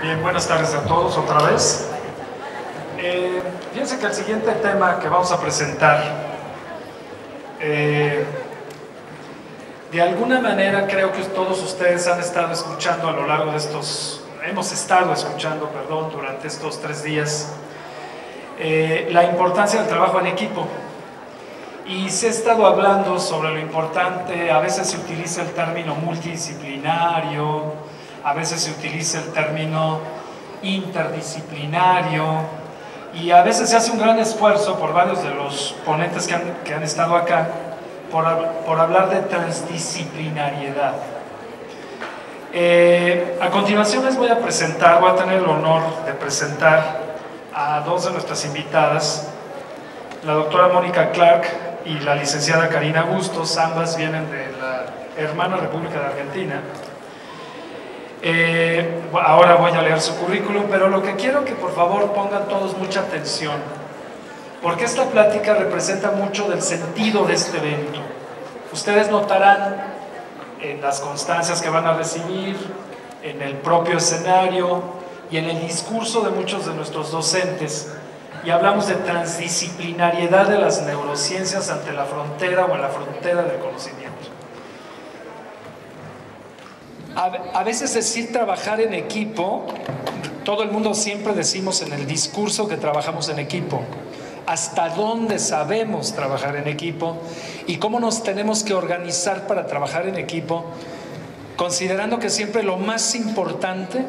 Bien, buenas tardes a todos otra vez. Fíjense que el siguiente tema que vamos a presentar, de alguna manera creo que todos ustedes han estado escuchando a lo largo de hemos estado escuchando, perdón, durante estos 3 días, la importancia del trabajo en equipo. Y se ha estado hablando sobre lo importante, a veces se utiliza el término multidisciplinario, a veces se utiliza el término interdisciplinario y a veces se hace un gran esfuerzo por varios de los ponentes que han estado acá por hablar de transdisciplinariedad. A continuación voy a tener el honor de presentar a 2 de nuestras invitadas, la doctora Mónica Clark y la licenciada Karina Bustos. Ambas vienen de la hermana República de Argentina. Ahora voy a leer su currículum, pero lo que quiero que por favor pongan todos mucha atención, porque esta plática representa mucho del sentido de este evento. Ustedes notarán en las constancias que van a recibir, en el propio escenario y en el discurso de muchos de nuestros docentes, y hablamos de transdisciplinariedad de las neurociencias ante la frontera o en la frontera del conocimiento. A veces decir trabajar en equipo, todo el mundo siempre decimos en el discurso que trabajamos en equipo. ¿Hasta dónde sabemos trabajar en equipo? ¿Y cómo nos tenemos que organizar para trabajar en equipo? Considerando que siempre lo más importante,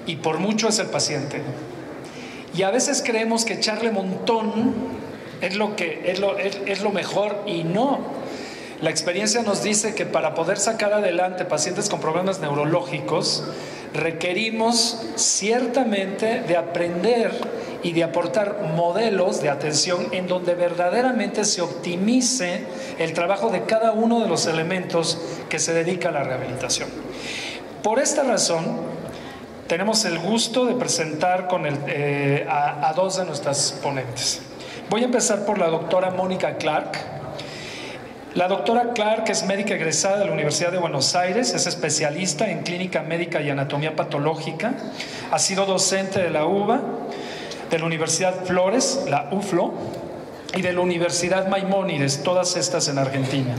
y por mucho, es el paciente. Y a veces creemos que echarle montón es lo mejor, y no. La experiencia nos dice que para poder sacar adelante pacientes con problemas neurológicos requerimos ciertamente de aprender y de aportar modelos de atención en donde verdaderamente se optimice el trabajo de cada uno de los elementos que se dedica a la rehabilitación. Por esta razón, tenemos el gusto de presentar a 2 de nuestras ponentes. Voy a empezar por la doctora Mónica Clark. La doctora Clark es médica egresada de la Universidad de Buenos Aires, es especialista en clínica médica y anatomía patológica, ha sido docente de la UBA, de la Universidad Flores, la UFLO, y de la Universidad Maimónides, todas estas en Argentina.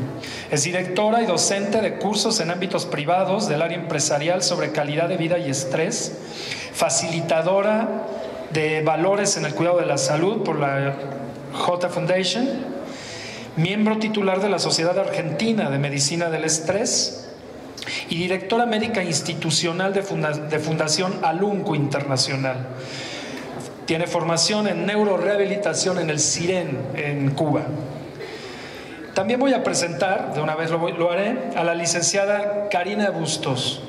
Es directora y docente de cursos en ámbitos privados del área empresarial sobre calidad de vida y estrés, facilitadora de valores en el cuidado de la salud por la J Foundation, miembro titular de la Sociedad Argentina de Medicina del Estrés y directora médica institucional de Fundación Alunco Internacional. Tiene formación en neurorehabilitación en el CIREN en Cuba. También voy a presentar, de una vez lo haré, a la licenciada Karina Bustos.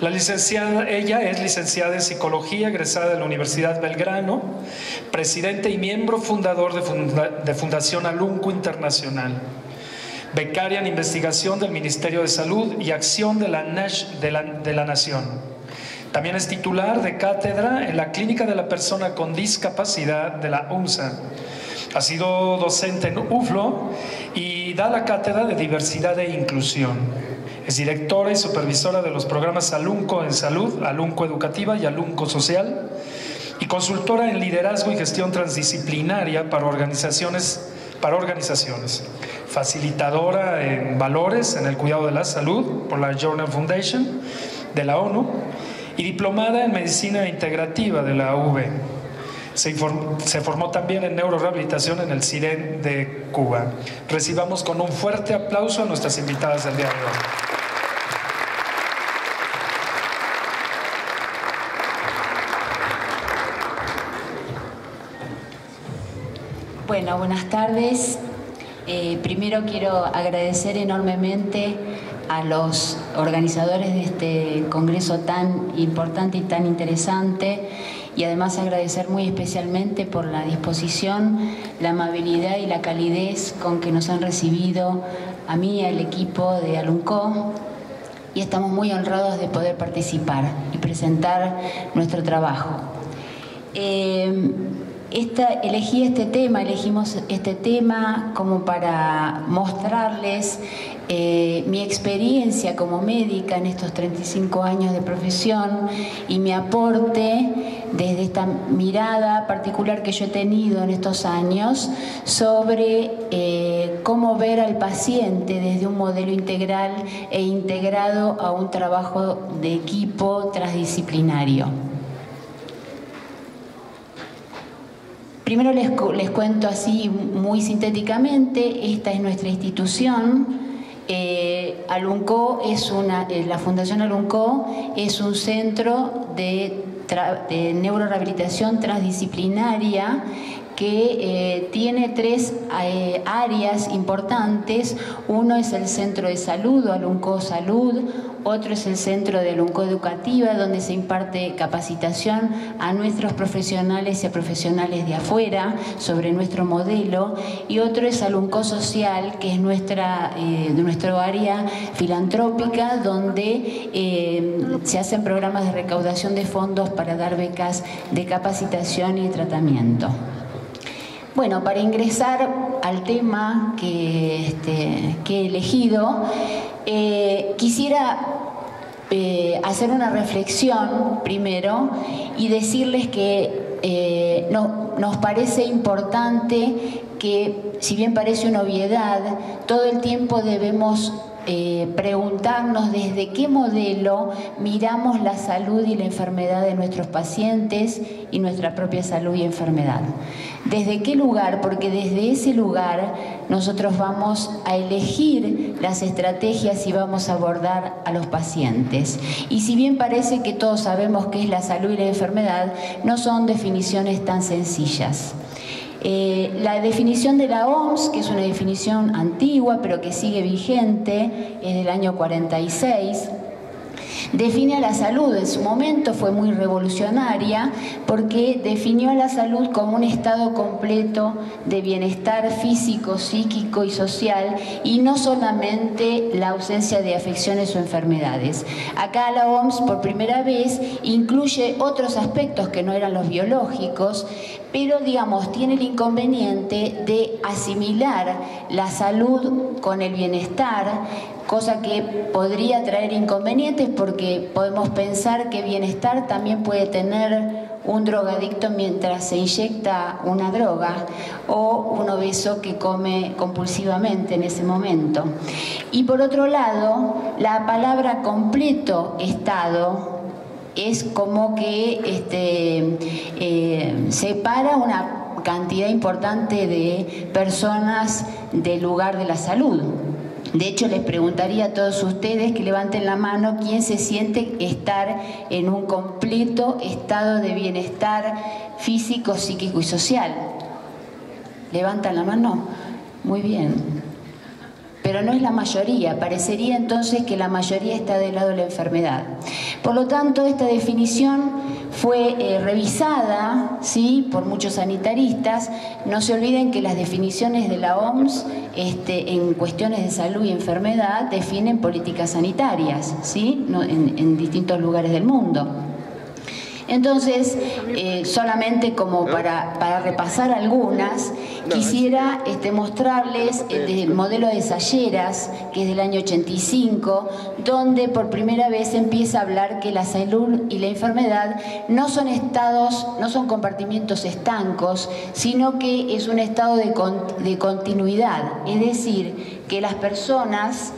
Ella es licenciada en Psicología, egresada de la Universidad Belgrano, presidente y miembro fundador de Fundación Alunco Internacional, becaria en investigación del Ministerio de Salud y Acción de la Nación. También es titular de cátedra en la Clínica de la Persona con Discapacidad de la UNSA. Ha sido docente en UFLO y da la cátedra de Diversidad e Inclusión. Es directora y supervisora de los programas Alunco en Salud, Alunco Educativa y Alunco Social, y consultora en liderazgo y gestión transdisciplinaria para organizaciones. Facilitadora en valores en el cuidado de la salud por la Journal Foundation de la ONU y diplomada en medicina integrativa de la UV. Se formó también en neurorehabilitación en el CIREN de Cuba. Recibamos con un fuerte aplauso a nuestras invitadas del día de hoy. Bueno, buenas tardes. Primero quiero agradecer enormemente a los organizadores de este congreso tan importante y tan interesante, y además agradecer muy especialmente por la disposición, la amabilidad y la calidez con que nos han recibido a mí y al equipo de Alunco, y estamos muy honrados de poder participar y presentar nuestro trabajo. Elegimos este tema como para mostrarles mi experiencia como médica en estos 35 años de profesión y mi aporte desde esta mirada particular que yo he tenido en estos años sobre cómo ver al paciente desde un modelo integral e integrado a un trabajo de equipo transdisciplinario. Primero les cuento así muy sintéticamente, esta es nuestra institución. Alunco es la Fundación Alunco es un centro de neurorehabilitación transdisciplinaria que tiene tres áreas importantes. Uno es el centro de salud, o Alunco Salud. Otro es el centro de Alunco Educativa, donde se imparte capacitación a nuestros profesionales y a profesionales de afuera sobre nuestro modelo. Y otro es Alunco Social, que es nuestro área filantrópica, donde se hacen programas de recaudación de fondos para dar becas de capacitación y tratamiento. Bueno, para ingresar al tema que he elegido, quisiera hacer una reflexión primero y decirles que nos parece importante que, si bien parece una obviedad, todo el tiempo debemos preguntarnos desde qué modelo miramos la salud y la enfermedad de nuestros pacientes y nuestra propia salud y enfermedad. ¿Desde qué lugar? Porque desde ese lugar nosotros vamos a elegir las estrategias y vamos a abordar a los pacientes. Y si bien parece que todos sabemos qué es la salud y la enfermedad, no son definiciones tan sencillas. La definición de la OMS, que es una definición antigua pero que sigue vigente, es del año 46, define a la salud. En su momento fue muy revolucionaria porque definió a la salud como un estado completo de bienestar físico, psíquico y social, y no solamente la ausencia de afecciones o enfermedades. Acá la OMS por primera vez incluye otros aspectos que no eran los biológicos, pero digamos tiene el inconveniente de asimilar la salud con el bienestar, cosa que podría traer inconvenientes porque podemos pensar que bienestar también puede tener un drogadicto mientras se inyecta una droga o un obeso que come compulsivamente en ese momento. Y por otro lado, la palabra completo estado es como que separa una cantidad importante de personas del lugar de la salud. De hecho, les preguntaría a todos ustedes que levanten la mano quién se siente estar en un completo estado de bienestar físico, psíquico y social. ¿Levantan la mano? Muy bien. Pero no es la mayoría. Parecería entonces que la mayoría está del lado de la enfermedad. Por lo tanto, esta definición fue revisada, ¿sí?, por muchos sanitaristas. No se olviden que las definiciones de la OMS en cuestiones de salud y enfermedad definen políticas sanitarias, ¿sí?, en distintos lugares del mundo. Entonces, solamente como para repasar algunas, quisiera mostrarles el modelo de Salleras, que es del año 85, donde por primera vez empieza a hablar que la salud y la enfermedad no son estados, no son compartimientos estancos, sino que es un estado de continuidad. Es decir, que las personas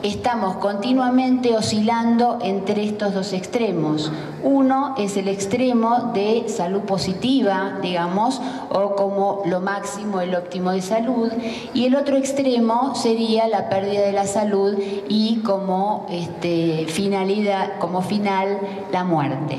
estamos continuamente oscilando entre estos dos extremos. Uno es el extremo de salud positiva, digamos, o como lo máximo, el óptimo de salud, y el otro extremo sería la pérdida de la salud y como finalidad, como final, la muerte.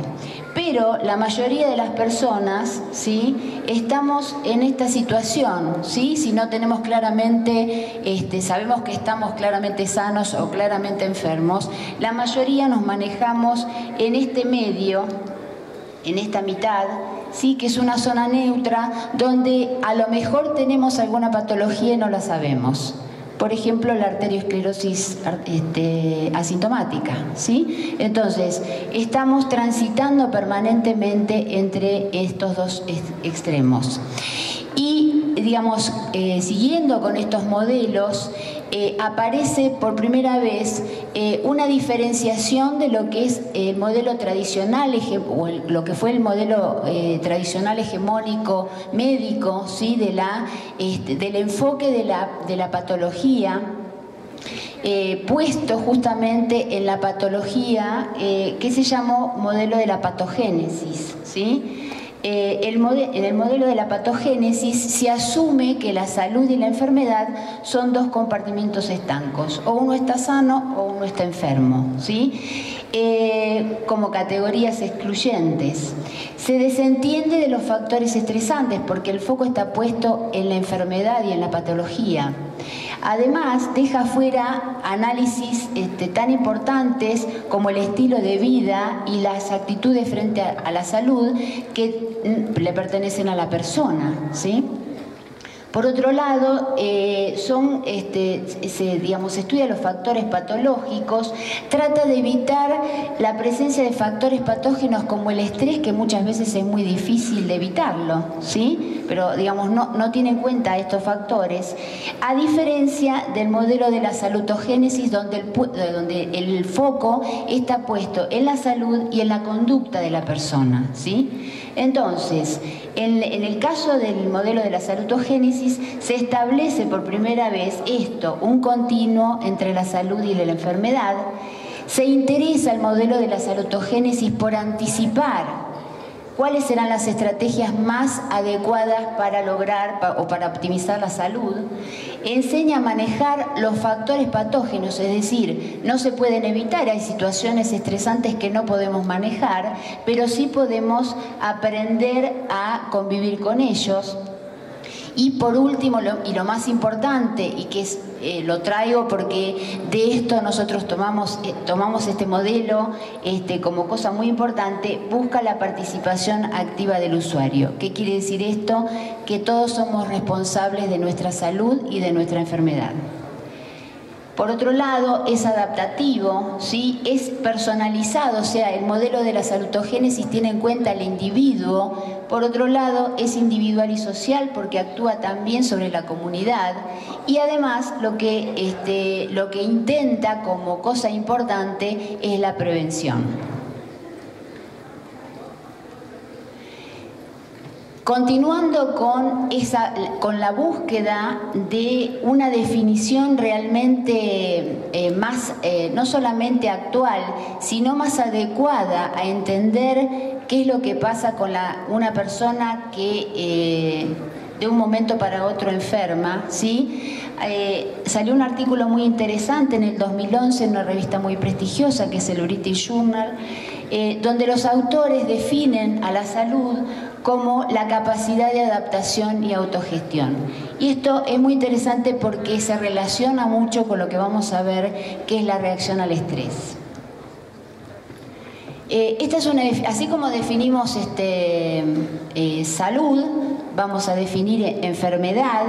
Pero la mayoría de las personas, ¿sí?, estamos en esta situación, ¿sí? Si no tenemos claramente, sabemos que estamos claramente sanos o claramente enfermos, la mayoría nos manejamos en este medio, en esta mitad, ¿sí?, que es una zona neutra donde a lo mejor tenemos alguna patología y no la sabemos. Por ejemplo, la arteriosclerosis asintomática, ¿sí? Entonces, estamos transitando permanentemente entre estos dos extremos. Y digamos, siguiendo con estos modelos, aparece por primera vez una diferenciación de lo que es el modelo tradicional, o lo que fue el modelo tradicional hegemónico médico, ¿sí? Del enfoque de la patología, puesto justamente en la patología que se llamó modelo de la patogénesis, ¿sí? En el modelo de la patogénesis se asume que la salud y la enfermedad son dos compartimentos estancos, o uno está sano o uno está enfermo, ¿sí? Como categorías excluyentes. Se desentiende de los factores estresantes porque el foco está puesto en la enfermedad y en la patología. Además, deja fuera análisis tan importantes como el estilo de vida y las actitudes frente a la salud que le pertenecen a la persona, ¿sí? Por otro lado, se estudia los factores patológicos, trata de evitar la presencia de factores patógenos como el estrés, que muchas veces es muy difícil de evitarlo, ¿sí? Pero, digamos, no tiene en cuenta estos factores, a diferencia del modelo de la salutogénesis, donde el foco está puesto en la salud y en la conducta de la persona, ¿sí? Entonces, en el caso del modelo de la salutogénesis, se establece por primera vez un continuo entre la salud y la enfermedad. Se interesa el modelo de la salutogénesis por anticipar cuáles serán las estrategias más adecuadas para lograr o para optimizar la salud. Enseña a manejar los factores patógenos, es decir, no se pueden evitar, hay situaciones estresantes que no podemos manejar, pero sí podemos aprender a convivir con ellos. Y por último, y lo más importante, y que lo traigo porque de esto nosotros tomamos este modelo como cosa muy importante, busca la participación activa del usuario. ¿Qué quiere decir esto? Que todos somos responsables de nuestra salud y de nuestra enfermedad. Por otro lado, es adaptativo, ¿sí? Es personalizado, o sea, el modelo de la salutogénesis tiene en cuenta al individuo. Por otro lado, es individual y social porque actúa también sobre la comunidad. Y además, lo que intenta como cosa importante es la prevención. Continuando con la búsqueda de una definición realmente no solamente actual, sino más adecuada a entender qué es lo que pasa con una persona que de un momento para otro enferma, ¿sí? Salió un artículo muy interesante en el 2011 en una revista muy prestigiosa que es el British Journal, donde los autores definen a la salud como la capacidad de adaptación y autogestión. Y esto es muy interesante porque se relaciona mucho con lo que vamos a ver, que es la reacción al estrés. Así como definimos salud, vamos a definir enfermedad,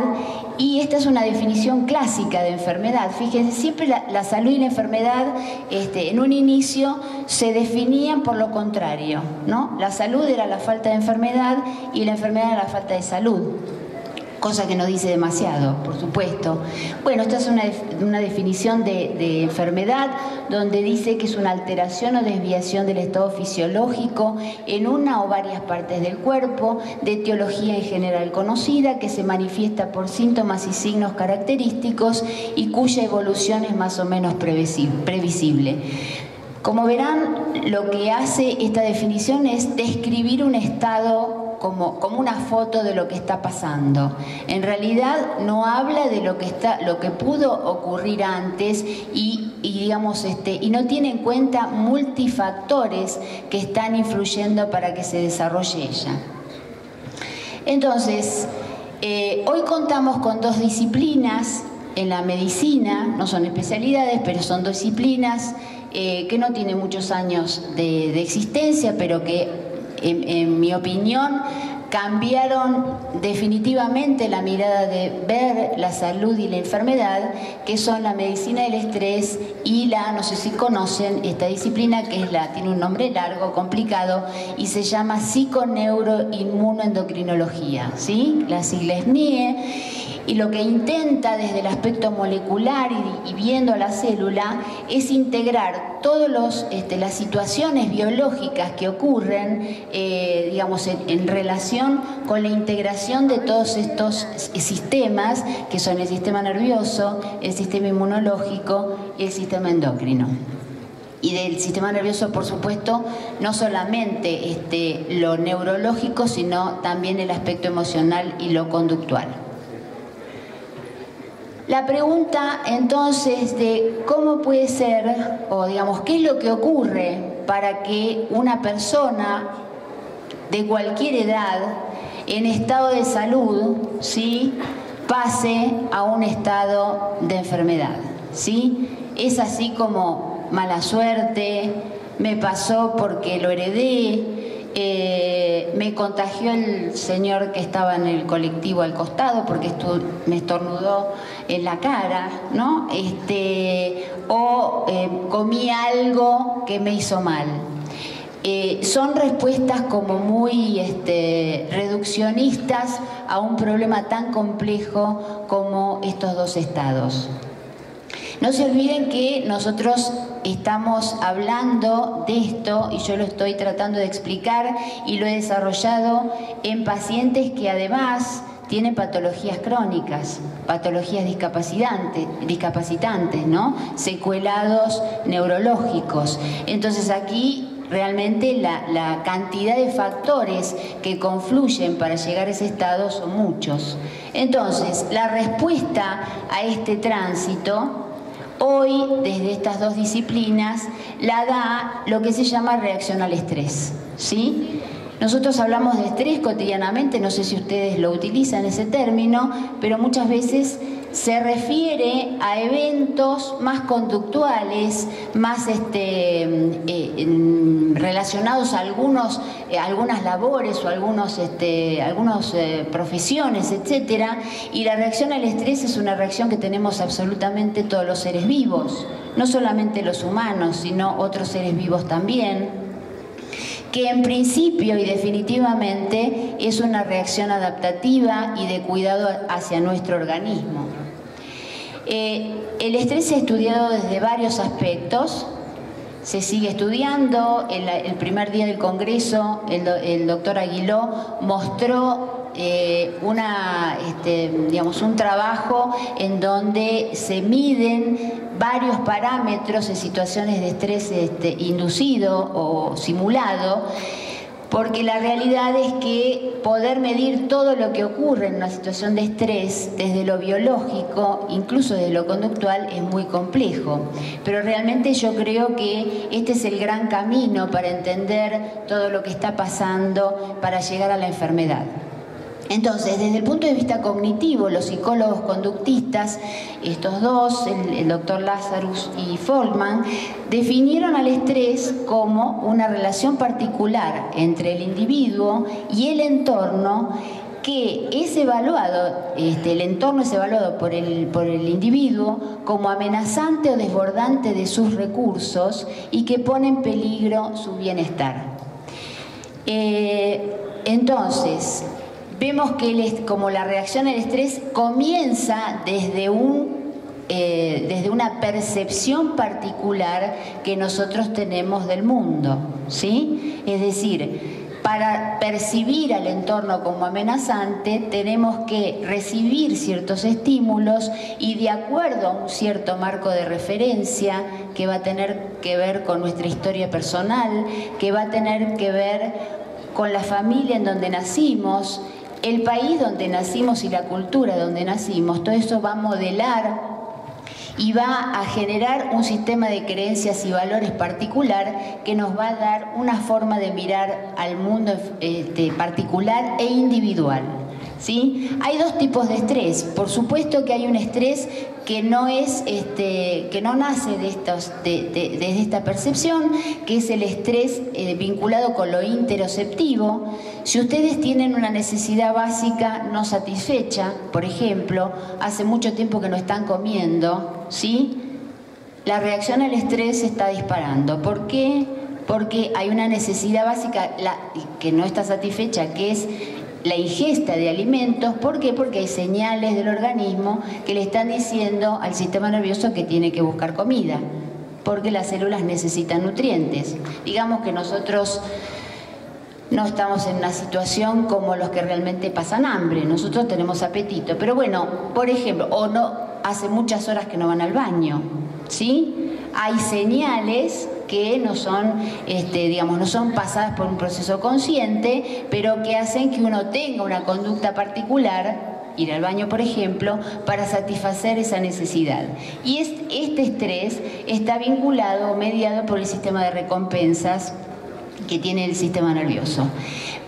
y esta es una definición clásica de enfermedad. Fíjense, siempre la salud y la enfermedad en un inicio se definían por lo contrario, ¿no? La salud era la falta de enfermedad y la enfermedad era la falta de salud. Cosa que no dice demasiado, por supuesto. Bueno, esta es una definición de enfermedad donde dice que es una alteración o desviación del estado fisiológico en una o varias partes del cuerpo, de etiología en general conocida, que se manifiesta por síntomas y signos característicos y cuya evolución es más o menos previsible. Como verán, lo que hace esta definición es describir un estado como una foto de lo que está pasando. En realidad no habla de lo que pudo ocurrir antes y no tiene en cuenta multifactores que están influyendo para que se desarrolle ella. Entonces, hoy contamos con dos disciplinas en la medicina, no son especialidades, pero son dos disciplinas que no tienen muchos años de existencia, pero que en mi opinión cambiaron definitivamente la mirada de ver la salud y la enfermedad, que son la medicina del estrés y la, no sé si conocen esta disciplina, que es tiene un nombre largo, complicado, y se llama psiconeuroinmunoendocrinología, ¿sí? La sigla es SNIE. Y lo que intenta desde el aspecto molecular y viendo a la célula es integrar todas las situaciones biológicas que ocurren, digamos, en relación con la integración de todos estos sistemas, que son el sistema nervioso, el sistema inmunológico y el sistema endocrino. Y del sistema nervioso, por supuesto, no solamente lo neurológico, sino también el aspecto emocional y lo conductual. La pregunta entonces de cómo puede ser, o digamos, qué es lo que ocurre para que una persona de cualquier edad en estado de salud, ¿sí?, pase a un estado de enfermedad, ¿sí? Es así como mala suerte, me pasó porque lo heredé, me contagió el señor que estaba en el colectivo al costado porque me estornudó en la cara, ¿no? Comí algo que me hizo mal. Son respuestas como muy reduccionistas a un problema tan complejo como estos dos estados. No se olviden que nosotros estamos hablando de esto y yo lo estoy tratando de explicar y lo he desarrollado en pacientes que además tienen patologías crónicas, patologías discapacitantes, ¿no? Secuelados neurológicos. Entonces aquí realmente la cantidad de factores que confluyen para llegar a ese estado son muchos. Entonces, la respuesta a este tránsito hoy, desde estas dos disciplinas, la da lo que se llama reacción al estrés, ¿sí? Nosotros hablamos de estrés cotidianamente, no sé si ustedes lo utilizan ese término, pero muchas veces se refiere a eventos más conductuales, más relacionados a algunas labores o algunas profesiones, etcétera. Y la reacción al estrés es una reacción que tenemos absolutamente todos los seres vivos, no solamente los humanos, sino otros seres vivos también, que en principio y definitivamente es una reacción adaptativa y de cuidado hacia nuestro organismo. El estrés se ha estudiado desde varios aspectos, se sigue estudiando. El primer día del Congreso el doctor Aguiló mostró un trabajo en donde se miden varios parámetros en situaciones de estrés inducido o simulado, porque la realidad es que poder medir todo lo que ocurre en una situación de estrés, desde lo biológico, incluso desde lo conductual, es muy complejo. Pero realmente yo creo que este es el gran camino para entender todo lo que está pasando para llegar a la enfermedad. Entonces, desde el punto de vista cognitivo, los psicólogos conductistas, estos dos, el doctor Lazarus y Folkman, definieron al estrés como una relación particular entre el individuo y el entorno, que es evaluado, el entorno es evaluado por el individuo como amenazante o desbordante de sus recursos y que pone en peligro su bienestar. Entonces, vemos que como la reacción al estrés comienza desde una percepción particular que nosotros tenemos del mundo, ¿sí? Es decir, para percibir al entorno como amenazante tenemos que recibir ciertos estímulos y de acuerdo a un cierto marco de referencia que va a tener que ver con nuestra historia personal, que va a tener que ver con la familia en donde nacimos, el país donde nacimos y la cultura donde nacimos. Todo eso va a modelar y va a generar un sistema de creencias y valores particular que nos va a dar una forma de mirar al mundo particular e individual, ¿sí? Hay dos tipos de estrés. Por supuesto que hay un estrés que no es, que no nace de esta percepción, que es el estrés vinculado con lo interoceptivo. Si ustedes tienen una necesidad básica no satisfecha, por ejemplo, hace mucho tiempo que no están comiendo, ¿sí? La reacción al estrés se está disparando. ¿Por qué? Porque hay una necesidad básica que no está satisfecha, que es la ingesta de alimentos. ¿Por qué? Porque hay señales del organismo que le están diciendo al sistema nervioso que tiene que buscar comida, porque las células necesitan nutrientes. Digamos que nosotros no estamos en una situación como los que realmente pasan hambre, nosotros tenemos apetito, pero bueno, por ejemplo, o no, hace muchas horas que no van al baño, ¿sí? Hay señales que no son, digamos, no son pasadas por un proceso consciente, pero que hacen que uno tenga una conducta particular, ir al baño, por ejemplo, para satisfacer esa necesidad. Y este estrés está vinculado, mediado por el sistema de recompensas que tiene el sistema nervioso.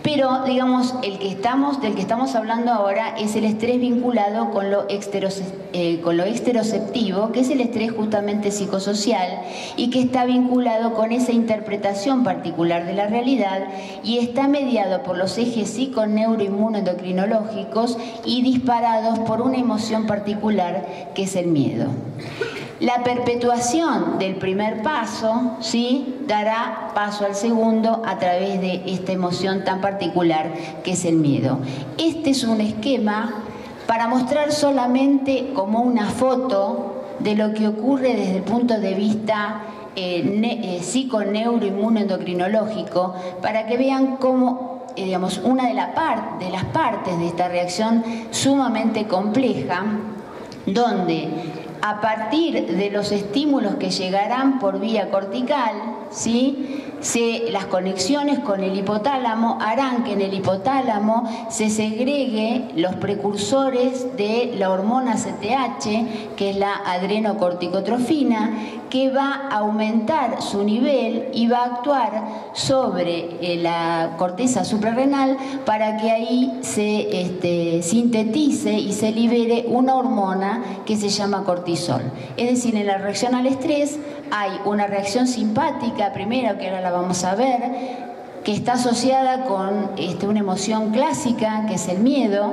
Pero, digamos, del que estamos hablando ahora es el estrés vinculado con lo exteroceptivo, que es el estrés justamente psicosocial y que está vinculado con esa interpretación particular de la realidad y está mediado por los ejes psico-neuro-inmuno-endocrinológicos y disparados por una emoción particular que es el miedo. La perpetuación del primer paso, ¿sí?, dará paso al segundo a través de esta emoción tan particular que es el miedo. Este es un esquema para mostrar solamente como una foto de lo que ocurre desde el punto de vista psico-neuro-inmuno-endocrinológico, para que vean cómo, digamos, una de las partes de esta reacción sumamente compleja, donde a partir de los estímulos que llegarán por vía cortical, ¿sí?, las conexiones con el hipotálamo harán que en el hipotálamo se segregue los precursores de la hormona CTH, que es la adrenocorticotrofina, que va a aumentar su nivel y va a actuar sobre la corteza suprarrenal para que ahí se sintetice y se libere una hormona que se llama cortisol. Es decir, en la reacción al estrés hay una reacción simpática, primero, que ahora la vamos a ver, que está asociada con una emoción clásica, que es el miedo,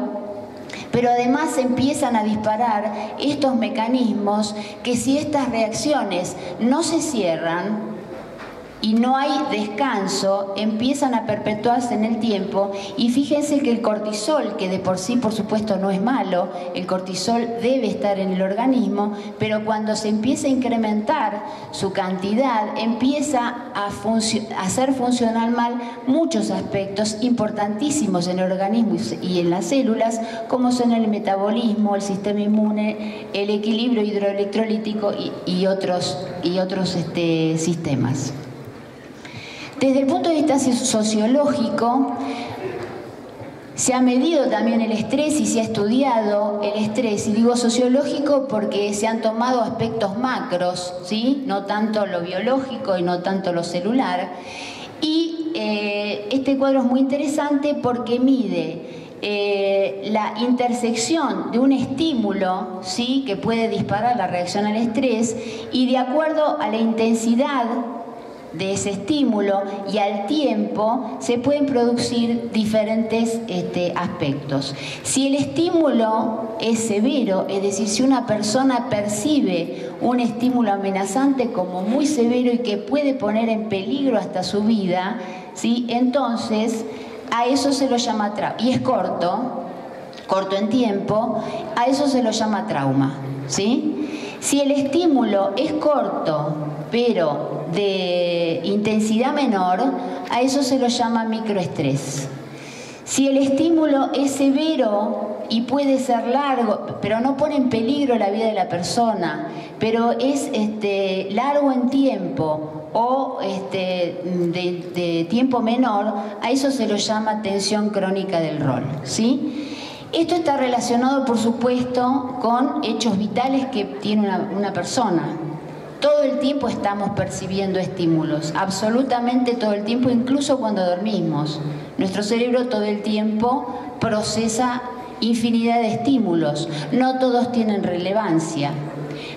pero además se empiezan a disparar estos mecanismos que, si estas reacciones no se cierran y no hay descanso, empiezan a perpetuarse en el tiempo. Y fíjense que el cortisol, que de por sí por supuesto no es malo, el cortisol debe estar en el organismo, pero cuando se empieza a incrementar su cantidad, empieza a hacer funcionar mal muchos aspectos importantísimos en el organismo y en las células, como son el metabolismo, el sistema inmune, el equilibrio hidroelectrolítico y otros sistemas. Desde el punto de vista sociológico, se ha medido también el estrés y se ha estudiado el estrés. Y digo sociológico porque se han tomado aspectos macros, ¿sí?, no tanto lo biológico y no tanto lo celular. Y este cuadro es muy interesante porque mide la intersección de un estímulo, ¿sí?, que puede disparar la reacción al estrés, y de acuerdo a la intensidad de ese estímulo y al tiempo se pueden producir diferentes aspectos. Si el estímulo es severo, es decir, si una persona percibe un estímulo amenazante como muy severo y que puede poner en peligro hasta su vida, ¿sí?, entonces a eso se lo llama trauma. Y es corto en tiempo, a eso se lo llama trauma, ¿sí? Si el estímulo es corto, pero de intensidad menor, a eso se lo llama microestrés. Si el estímulo es severo y puede ser largo, pero no pone en peligro la vida de la persona, pero es largo en tiempo o de tiempo menor, a eso se lo llama tensión crónica del rol, ¿sí? Esto está relacionado, por supuesto, con hechos vitales que tiene una persona. Todo el tiempo estamos percibiendo estímulos, absolutamente todo el tiempo, incluso cuando dormimos. Nuestro cerebro todo el tiempo procesa infinidad de estímulos, no todos tienen relevancia,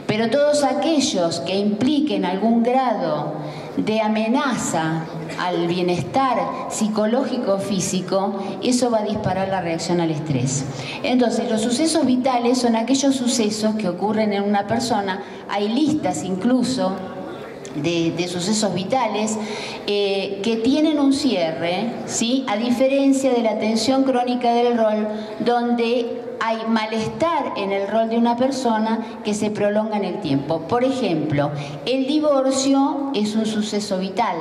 pero todos aquellos que impliquen algún grado de amenaza al bienestar psicológico o físico, eso va a disparar la reacción al estrés. Entonces, los sucesos vitales son aquellos sucesos que ocurren en una persona, hay listas incluso de sucesos vitales que tienen un cierre, ¿sí? A diferencia de la tensión crónica del rol, donde hay malestar en el rol de una persona que se prolonga en el tiempo. Por ejemplo, el divorcio es un suceso vital,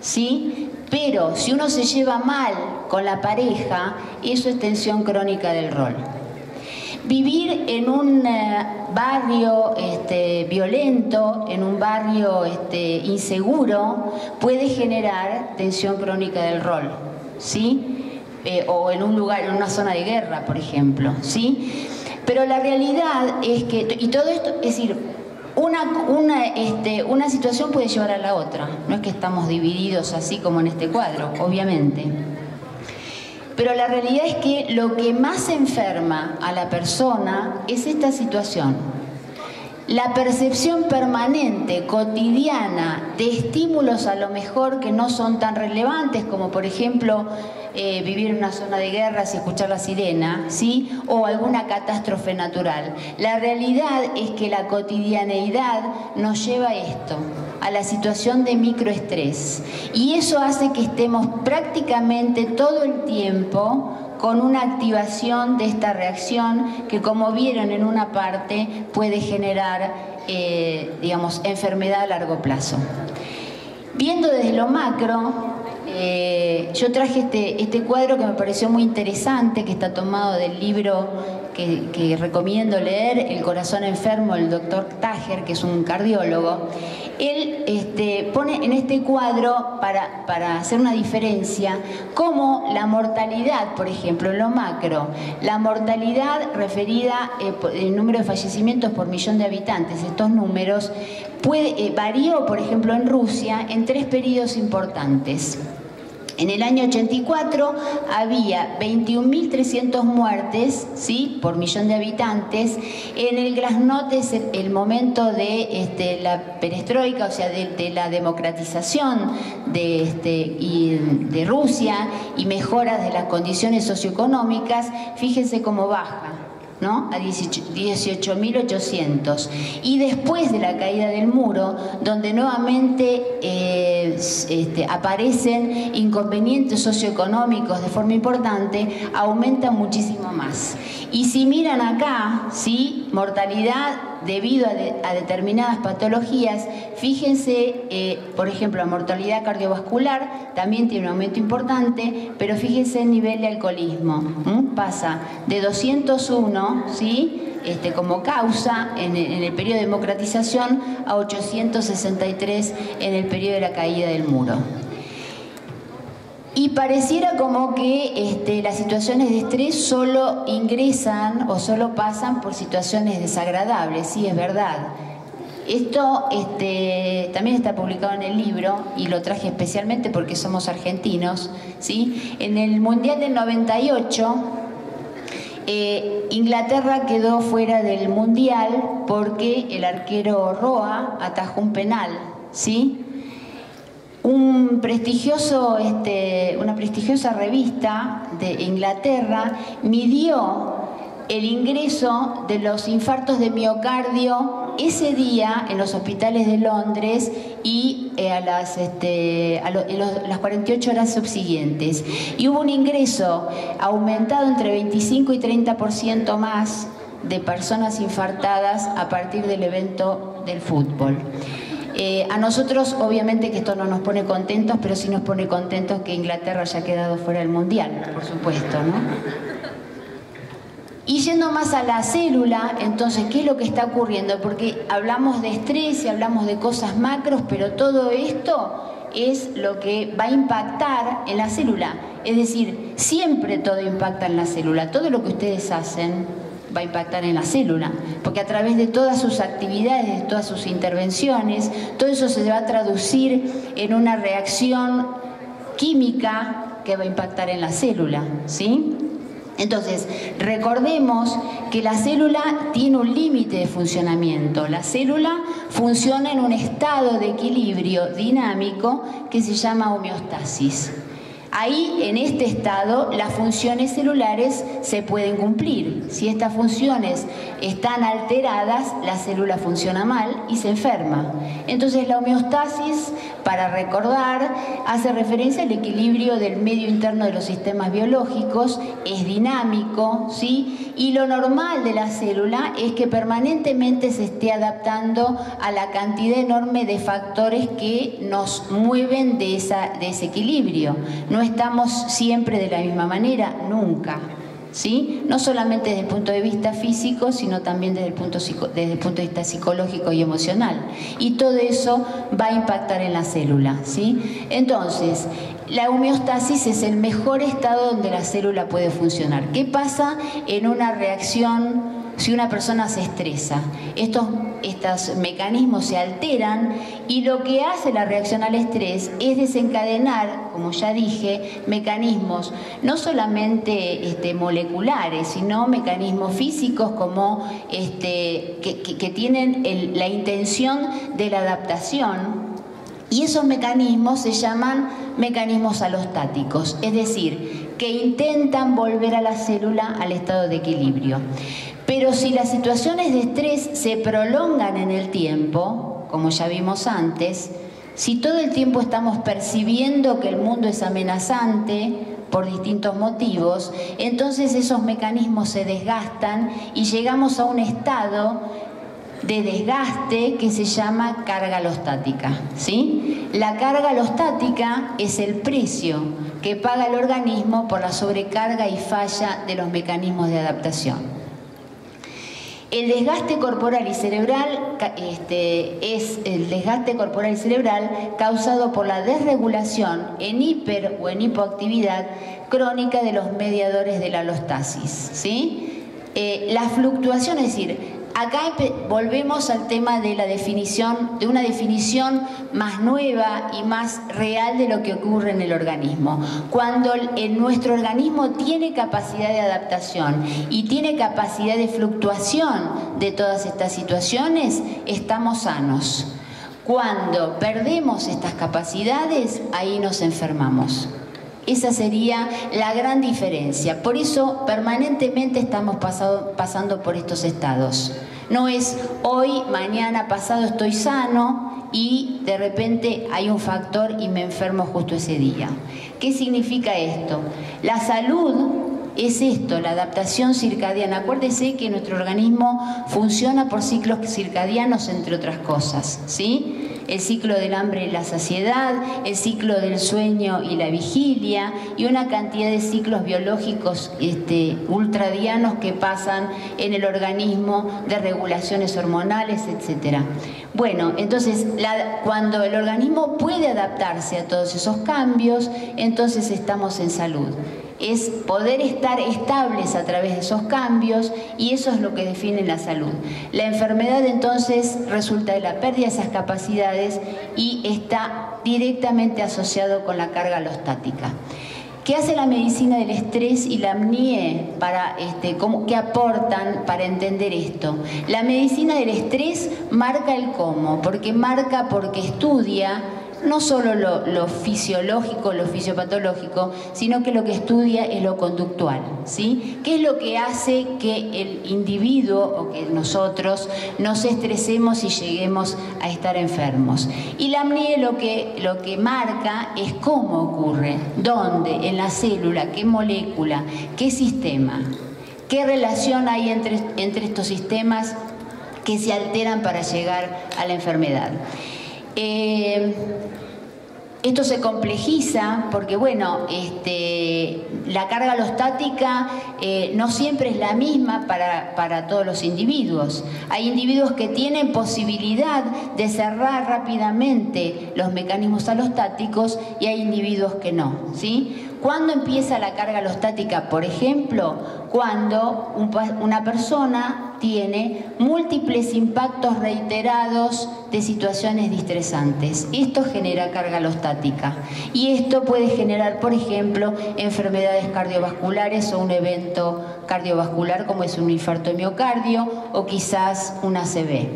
¿sí? Pero si uno se lleva mal con la pareja, eso es tensión crónica del rol. Vivir en un barrio violento, en un barrio inseguro, puede generar tensión crónica del rol, ¿sí? O en un lugar, en una zona de guerra, por ejemplo, ¿sí? Pero la realidad es que, y todo esto, es decir, una situación puede llevar a la otra, no es que estamos divididos así como en este cuadro, obviamente. Pero la realidad es que lo que más enferma a la persona es esta situación. La percepción permanente, cotidiana, de estímulos a lo mejor que no son tan relevantes, como por ejemplo vivir en una zona de guerras y escuchar la sirena, ¿sí? O alguna catástrofe natural. La realidad es que la cotidianeidad nos lleva a esto, a la situación de microestrés. Y eso hace que estemos prácticamente todo el tiempo con una activación de esta reacción que, como vieron en una parte, puede generar, digamos, enfermedad a largo plazo. Viendo desde lo macro, yo traje este cuadro que me pareció muy interesante, que está tomado del libro que recomiendo leer, El corazón enfermo, del doctor Tajer, que es un cardiólogo. Él pone en este cuadro, para hacer una diferencia, cómo la mortalidad, por ejemplo, en lo macro, la mortalidad referida el número de fallecimientos por millón de habitantes, estos números, varió, por ejemplo, en Rusia en 3 periodos importantes. En el año 84 había 21.300 muertes, ¿sí?, por millón de habitantes. En el glasnost es el momento de la perestroika, o sea, de la democratización de Rusia y mejoras de las condiciones socioeconómicas. Fíjense cómo baja, ¿no?, a 18.800. Y después de la caída del muro, donde nuevamente aparecen inconvenientes socioeconómicos de forma importante, aumenta muchísimo más. Y si miran acá, ¿sí?, mortalidad debido a determinadas patologías, fíjense, por ejemplo, la mortalidad cardiovascular también tiene un aumento importante, pero fíjense el nivel de alcoholismo, pasa de 201, ¿sí?, como causa en el periodo de democratización, a 863 en el periodo de la caída del muro. Y pareciera como que las situaciones de estrés solo ingresan o solo pasan por situaciones desagradables. Sí, es verdad. Esto también está publicado en el libro, y lo traje especialmente porque somos argentinos, ¿sí? En el Mundial del 98, Inglaterra quedó fuera del Mundial porque el arquero Roa atajó un penal, ¿sí? Una prestigiosa revista de Inglaterra midió el ingreso de los infartos de miocardio ese día en los hospitales de Londres y las 48 horas subsiguientes. Y hubo un ingreso aumentado entre 25 y 30% más de personas infartadas a partir del evento del fútbol. A nosotros, obviamente que esto no nos pone contentos, pero sí nos pone contentos que Inglaterra haya quedado fuera del Mundial, por supuesto, ¿no? Y yendo más a la célula, entonces, ¿qué es lo que está ocurriendo? Porque hablamos de estrés y hablamos de cosas macros, pero todo esto es lo que va a impactar en la célula. Es decir, siempre todo impacta en la célula. Todo lo que ustedes hacen va a impactar en la célula, porque a través de todas sus actividades, de todas sus intervenciones, todo eso se va a traducir en una reacción química que va a impactar en la célula, ¿sí? Entonces, recordemos que la célula tiene un límite de funcionamiento. La célula funciona en un estado de equilibrio dinámico que se llama homeostasis. Ahí, en este estado, las funciones celulares se pueden cumplir. Si estas funciones están alteradas, la célula funciona mal y se enferma. Entonces, la homeostasis, para recordar, hace referencia al equilibrio del medio interno de los sistemas biológicos, es dinámico, ¿sí? Y lo normal de la célula es que permanentemente se esté adaptando a la cantidad enorme de factores que nos mueven de ese equilibrio. No estamos siempre de la misma manera, nunca, ¿sí? No solamente desde el punto de vista físico, sino también desde el punto de vista psicológico y emocional. Y todo eso va a impactar en la célula, ¿sí? Entonces, la homeostasis es el mejor estado donde la célula puede funcionar. ¿Qué pasa en una reacción si una persona se estresa? Estos mecanismos se alteran y lo que hace la reacción al estrés es desencadenar, como ya dije, mecanismos no solamente moleculares, sino mecanismos físicos como que tienen la intención de la adaptación. Y esos mecanismos se llaman mecanismos alostáticos, es decir, que intentan volver a la célula al estado de equilibrio. Pero si las situaciones de estrés se prolongan en el tiempo, como ya vimos antes, si todo el tiempo estamos percibiendo que el mundo es amenazante por distintos motivos, entonces esos mecanismos se desgastan y llegamos a un estado de desgaste que se llama carga alostática, ¿sí? La carga alostática es el precio que paga el organismo por la sobrecarga y falla de los mecanismos de adaptación. El desgaste corporal y cerebral es el desgaste corporal y cerebral causado por la desregulación en hiper o en hipoactividad crónica de los mediadores de la alostasis, ¿sí? La fluctuación, es decir, acá volvemos al tema de la definición, de una definición más nueva y más real de lo que ocurre en el organismo. Cuando nuestro organismo tiene capacidad de adaptación y tiene capacidad de fluctuación de todas estas situaciones, estamos sanos. Cuando perdemos estas capacidades, ahí nos enfermamos. Esa sería la gran diferencia. Por eso permanentemente estamos pasando por estos estados. No es hoy, mañana, pasado estoy sano y de repente hay un factor y me enfermo justo ese día. ¿Qué significa esto? La salud es esto, la adaptación circadiana. Acuérdese que nuestro organismo funciona por ciclos circadianos, entre otras cosas, ¿sí? El ciclo del hambre y la saciedad, el ciclo del sueño y la vigilia, y una cantidad de ciclos biológicos ultradianos que pasan en el organismo, de regulaciones hormonales, etc. Bueno, entonces cuando el organismo puede adaptarse a todos esos cambios, entonces estamos en salud. Es poder estar estables a través de esos cambios, y eso es lo que define la salud. La enfermedad entonces resulta de la pérdida de esas capacidades y está directamente asociado con la carga alostática. ¿Qué hace la medicina del estrés y la apnea qué aportan para entender esto? La medicina del estrés marca el cómo, porque estudia no solo lo fisiológico, lo fisiopatológico, sino que lo que estudia es lo conductual, ¿sí? ¿Qué es lo que hace que el individuo o que nosotros nos estresemos y lleguemos a estar enfermos? Y la apnea lo que marca es cómo ocurre, dónde, en la célula, qué molécula, qué sistema, qué relación hay entre estos sistemas que se alteran para llegar a la enfermedad. Esto se complejiza porque, bueno, la carga alostática no siempre es la misma para todos los individuos. Hay individuos que tienen posibilidad de cerrar rápidamente los mecanismos alostáticos y hay individuos que no, ¿sí? ¿Cuándo empieza la carga alostática? Por ejemplo, cuando una persona tiene múltiples impactos reiterados de situaciones distresantes. Esto genera carga alostática. Y esto puede generar, por ejemplo, enfermedades cardiovasculares o un evento cardiovascular como es un infarto de miocardio o quizás un ACV.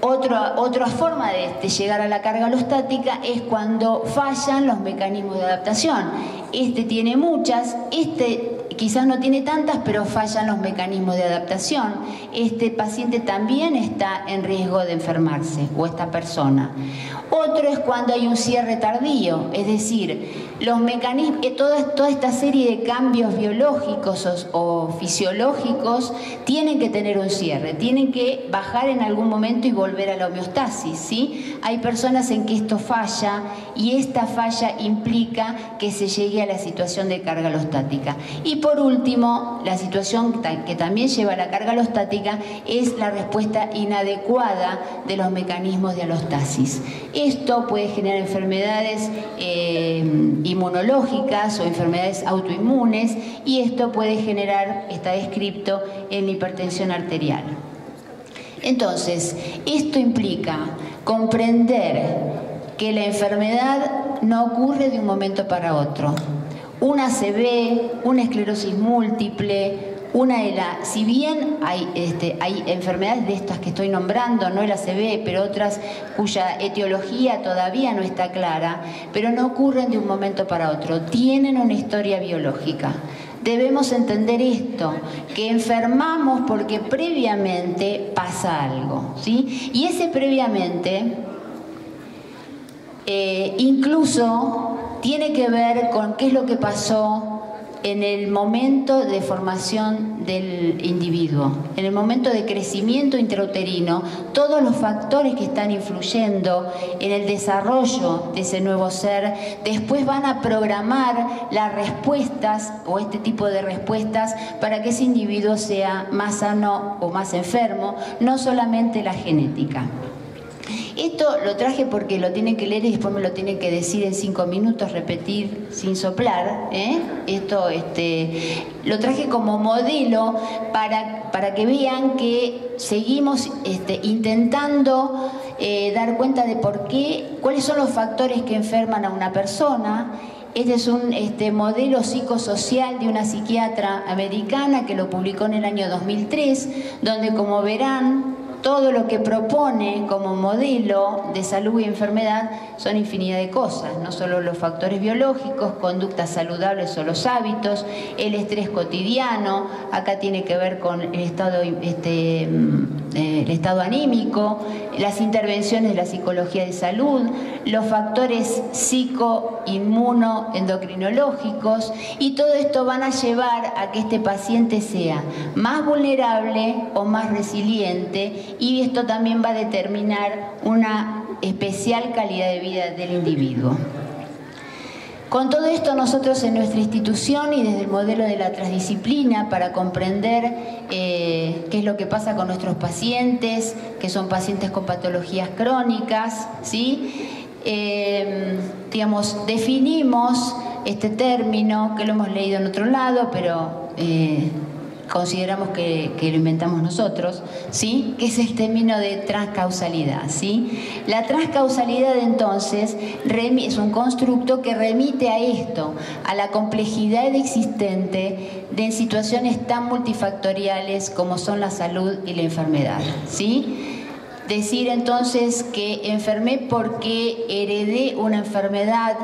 Otra forma de llegar a la carga alostática es cuando fallan los mecanismos de adaptación. Este tiene muchas, quizás no tiene tantas, pero fallan los mecanismos de adaptación. Este paciente también está en riesgo de enfermarse, o esta persona. Otro es cuando hay un cierre tardío, es decir, los mecanismos, toda esta serie de cambios biológicos o fisiológicos tienen que tener un cierre, tienen que bajar en algún momento y volver a la homeostasis, ¿sí? Hay personas en que esto falla y esta falla implica que se llegue a la situación de carga alostática. Y por último, la situación que también lleva a la carga alostática es la respuesta inadecuada de los mecanismos de alostasis. Esto puede generar enfermedades inmunológicas o enfermedades autoinmunes, y esto puede generar, está descrito en la hipertensión arterial. Entonces, esto implica comprender que la enfermedad no ocurre de un momento para otro. Una ACV, una esclerosis múltiple, si bien hay enfermedades de estas que estoy nombrando, no el ACV, pero otras cuya etiología todavía no está clara, pero no ocurren de un momento para otro, tienen una historia biológica. Debemos entender esto, que enfermamos porque previamente pasa algo, ¿sí? Y ese previamente incluso tiene que ver con qué es lo que pasó en el momento de formación del individuo, en el momento de crecimiento intrauterino, todos los factores que están influyendo en el desarrollo de ese nuevo ser, después van a programar las respuestas o este tipo de respuestas para que ese individuo sea más sano o más enfermo, no solamente la genética. Esto lo traje porque lo tienen que leer y después me lo tienen que decir en 5 minutos, repetir sin soplar. Lo traje como modelo para que vean que seguimos intentando dar cuenta de cuáles son los factores que enferman a una persona. Este es un modelo psicosocial de una psiquiatra americana que lo publicó en el año 2003, donde, como verán, todo lo que propone como modelo de salud y enfermedad son infinidad de cosas, no solo los factores biológicos, conductas saludables o los hábitos, el estrés cotidiano, acá tiene que ver con el estado anímico, las intervenciones de la psicología de salud, los factores psico-inmuno-endocrinológicos, y todo esto van a llevar a que este paciente sea más vulnerable o más resiliente, y esto también va a determinar una especial calidad de vida del individuo. Con todo esto, nosotros en nuestra institución y desde el modelo de la transdisciplina, para comprender qué es lo que pasa con nuestros pacientes, que son pacientes con patologías crónicas, ¿sí? Definimos este término, que lo hemos leído en otro lado, pero consideramos que lo inventamos nosotros, ¿sí? Que es el término de transcausalidad, ¿sí? La transcausalidad, entonces, es un constructo que remite a esto, a la complejidad existente de situaciones tan multifactoriales como son la salud y la enfermedad, ¿sí? Decir entonces que enfermé porque heredé una enfermedad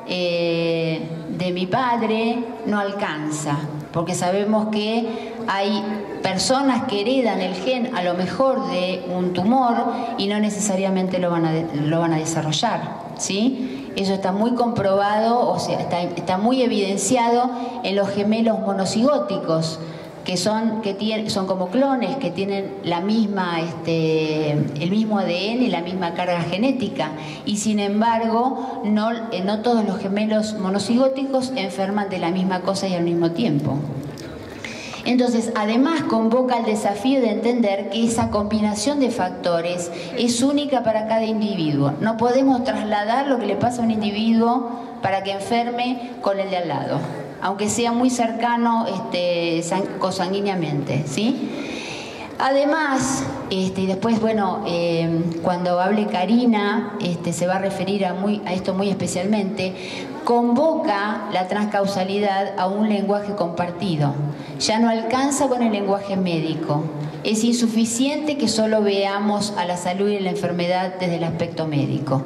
de mi padre no alcanza, porque sabemos que hay personas que heredan el gen a lo mejor de un tumor y no necesariamente lo van a desarrollar, ¿sí? Eso está muy comprobado, o sea, está muy evidenciado en los gemelos monocigóticos, que son como clones, que tienen el mismo ADN y la misma carga genética, y sin embargo no todos los gemelos monocigóticos enferman de la misma cosa y al mismo tiempo. Entonces, además convoca el desafío de entender que esa combinación de factores es única para cada individuo. No podemos trasladar lo que le pasa a un individuo para que enferme con el de al lado, aunque sea muy cercano consanguíneamente, ¿sí? Además, y después, bueno, cuando hable Karina, se va a referir a esto muy especialmente, convoca la transcausalidad a un lenguaje compartido. Ya no alcanza con el lenguaje médico. Es insuficiente que solo veamos a la salud y la enfermedad desde el aspecto médico.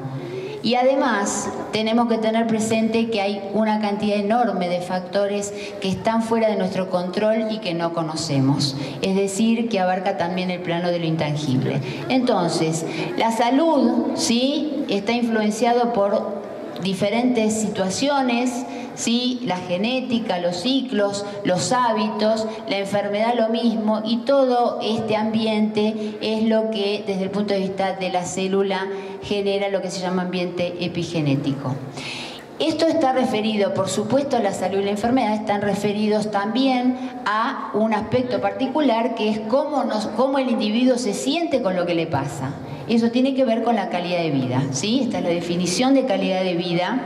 Y además tenemos que tener presente que hay una cantidad enorme de factores que están fuera de nuestro control y que no conocemos. Es decir, que abarca también el plano de lo intangible. Entonces, la salud, ¿sí?, está influenciado por diferentes situaciones, ¿sí?, la genética, los ciclos, los hábitos, la enfermedad lo mismo, y todo este ambiente es lo que desde el punto de vista de la célula genera lo que se llama ambiente epigenético. Esto está referido, por supuesto, la salud y la enfermedad están referidos también a un aspecto particular que es cómo el individuo se siente con lo que le pasa. Eso tiene que ver con la calidad de vida, ¿sí? Esta es la definición de calidad de vida,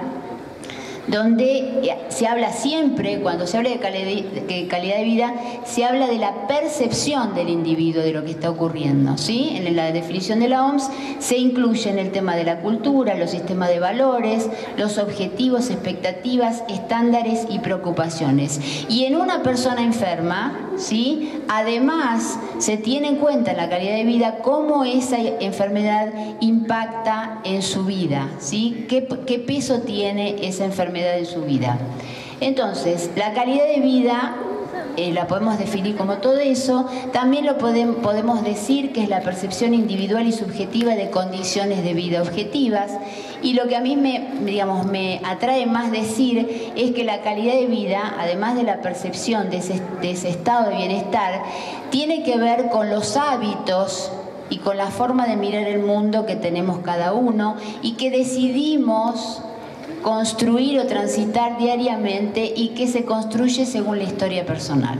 donde se habla siempre, cuando se habla de calidad de vida, se habla de la percepción del individuo de lo que está ocurriendo, ¿sí? En la definición de la OMS se incluyen el tema de la cultura, los sistemas de valores, los objetivos, expectativas, estándares y preocupaciones. Y en una persona enferma, ¿sí?, además se tiene en cuenta la calidad de vida, cómo esa enfermedad impacta en su vida, ¿sí? ¿Qué peso tiene esa enfermedad en su vida? Entonces, la calidad de vida la podemos definir como todo eso. También lo podemos decir que es la percepción individual y subjetiva de condiciones de vida objetivas. Y lo que a mí me atrae más decir es que la calidad de vida, además de la percepción de ese estado de bienestar, tiene que ver con los hábitos y con la forma de mirar el mundo que tenemos cada uno y que decidimos construir o transitar diariamente y que se construye según la historia personal.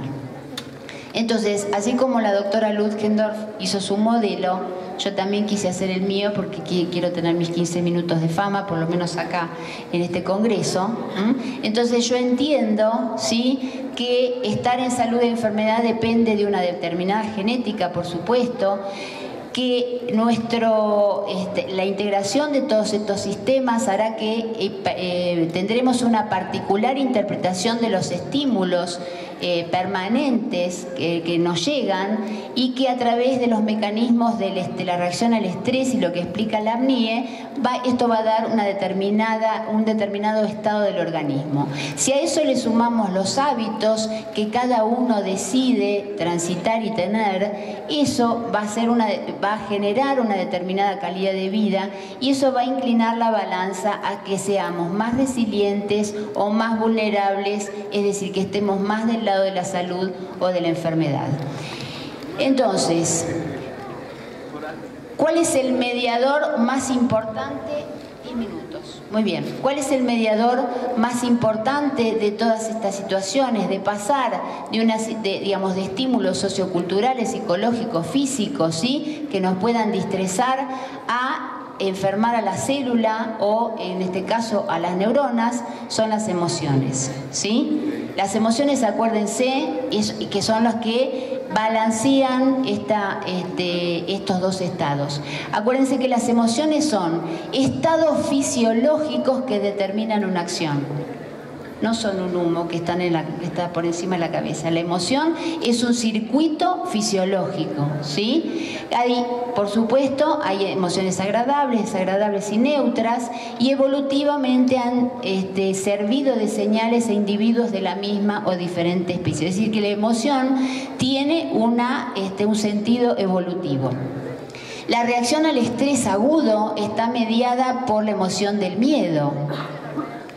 Entonces, así como la doctora Ludgendorff hizo su modelo, yo también quise hacer el mío porque quiero tener mis 15 minutos de fama, por lo menos acá en este congreso. Entonces yo entiendo, ¿sí?, que estar en salud e enfermedad depende de una determinada genética, por supuesto, que la integración de todos estos sistemas hará que tendremos una particular interpretación de los estímulos permanentes que nos llegan, y que a través de los mecanismos de la reacción al estrés y lo que explica la AMNIE, esto va a dar un determinado estado del organismo. Si a eso le sumamos los hábitos que cada uno decide transitar y tener, eso va a generar una determinada calidad de vida, y eso va a inclinar la balanza a que seamos más resilientes o más vulnerables, es decir, que estemos más del lado de la salud o de la enfermedad. Entonces, ¿cuál es el mediador más importante? 10 minutos. Muy bien. ¿Cuál es el mediador más importante de todas estas situaciones? De pasar de estímulos socioculturales, psicológicos, físicos, ¿sí?, que nos puedan distresar, a enfermar a la célula o, en este caso, a las neuronas, son las emociones, ¿sí? Las emociones, acuérdense, que son los que balancean estos dos estados. Acuérdense que las emociones son estados fisiológicos que determinan una acción. No son un humo que está por encima de la cabeza. La emoción es un circuito fisiológico, ¿sí? Por supuesto, hay emociones agradables, desagradables y neutras, y evolutivamente han servido de señales a individuos de la misma o diferente especie. Es decir, que la emoción tiene un sentido evolutivo. La reacción al estrés agudo está mediada por la emoción del miedo.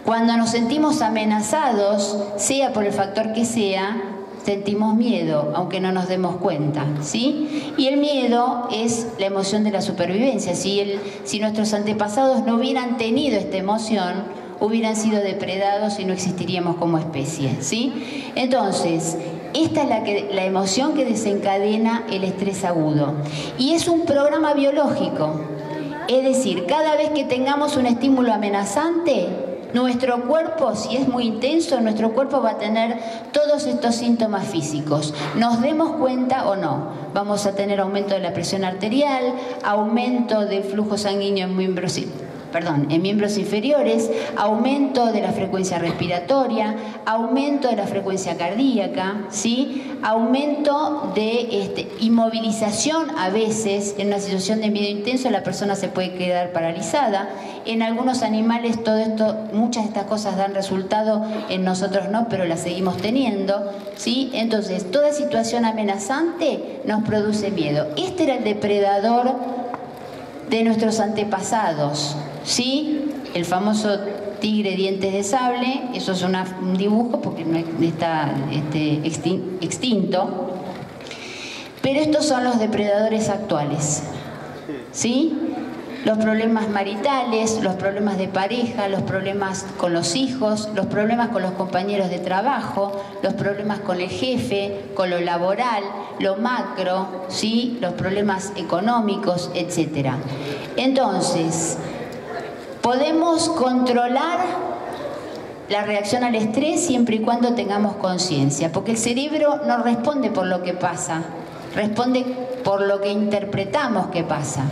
Cuando nos sentimos amenazados, sea por el factor que sea, sentimos miedo, aunque no nos demos cuenta, ¿sí? Y el miedo es la emoción de la supervivencia. Si nuestros antepasados no hubieran tenido esta emoción, hubieran sido depredados y no existiríamos como especie, ¿sí? Entonces, esta es la emoción que desencadena el estrés agudo. Y es un programa biológico. Es decir, cada vez que tengamos un estímulo amenazante, nuestro cuerpo, si es muy intenso, nuestro cuerpo va a tener todos estos síntomas físicos. Nos demos cuenta o no. Vamos a tener aumento de la presión arterial, aumento del flujo sanguíneo en miembros inferiores, aumento de la frecuencia respiratoria, aumento de la frecuencia cardíaca, ¿sí? Aumento de inmovilización a veces. En una situación de miedo intenso la persona se puede quedar paralizada. En algunos animales todo esto, muchas de estas cosas dan resultado, en nosotros no, pero las seguimos teniendo, ¿sí? Entonces, toda situación amenazante nos produce miedo. Este era el depredador de nuestros antepasados, ¿sí? El famoso tigre dientes de sable. Eso es un dibujo porque no está extinto. Pero estos son los depredadores actuales, ¿sí? Los problemas maritales, los problemas de pareja, los problemas con los hijos, los problemas con los compañeros de trabajo, los problemas con el jefe, con lo laboral, lo macro, ¿sí? Los problemas económicos, etc. Entonces, podemos controlar la reacción al estrés siempre y cuando tengamos conciencia, porque el cerebro no responde por lo que pasa, responde por lo que interpretamos que pasa.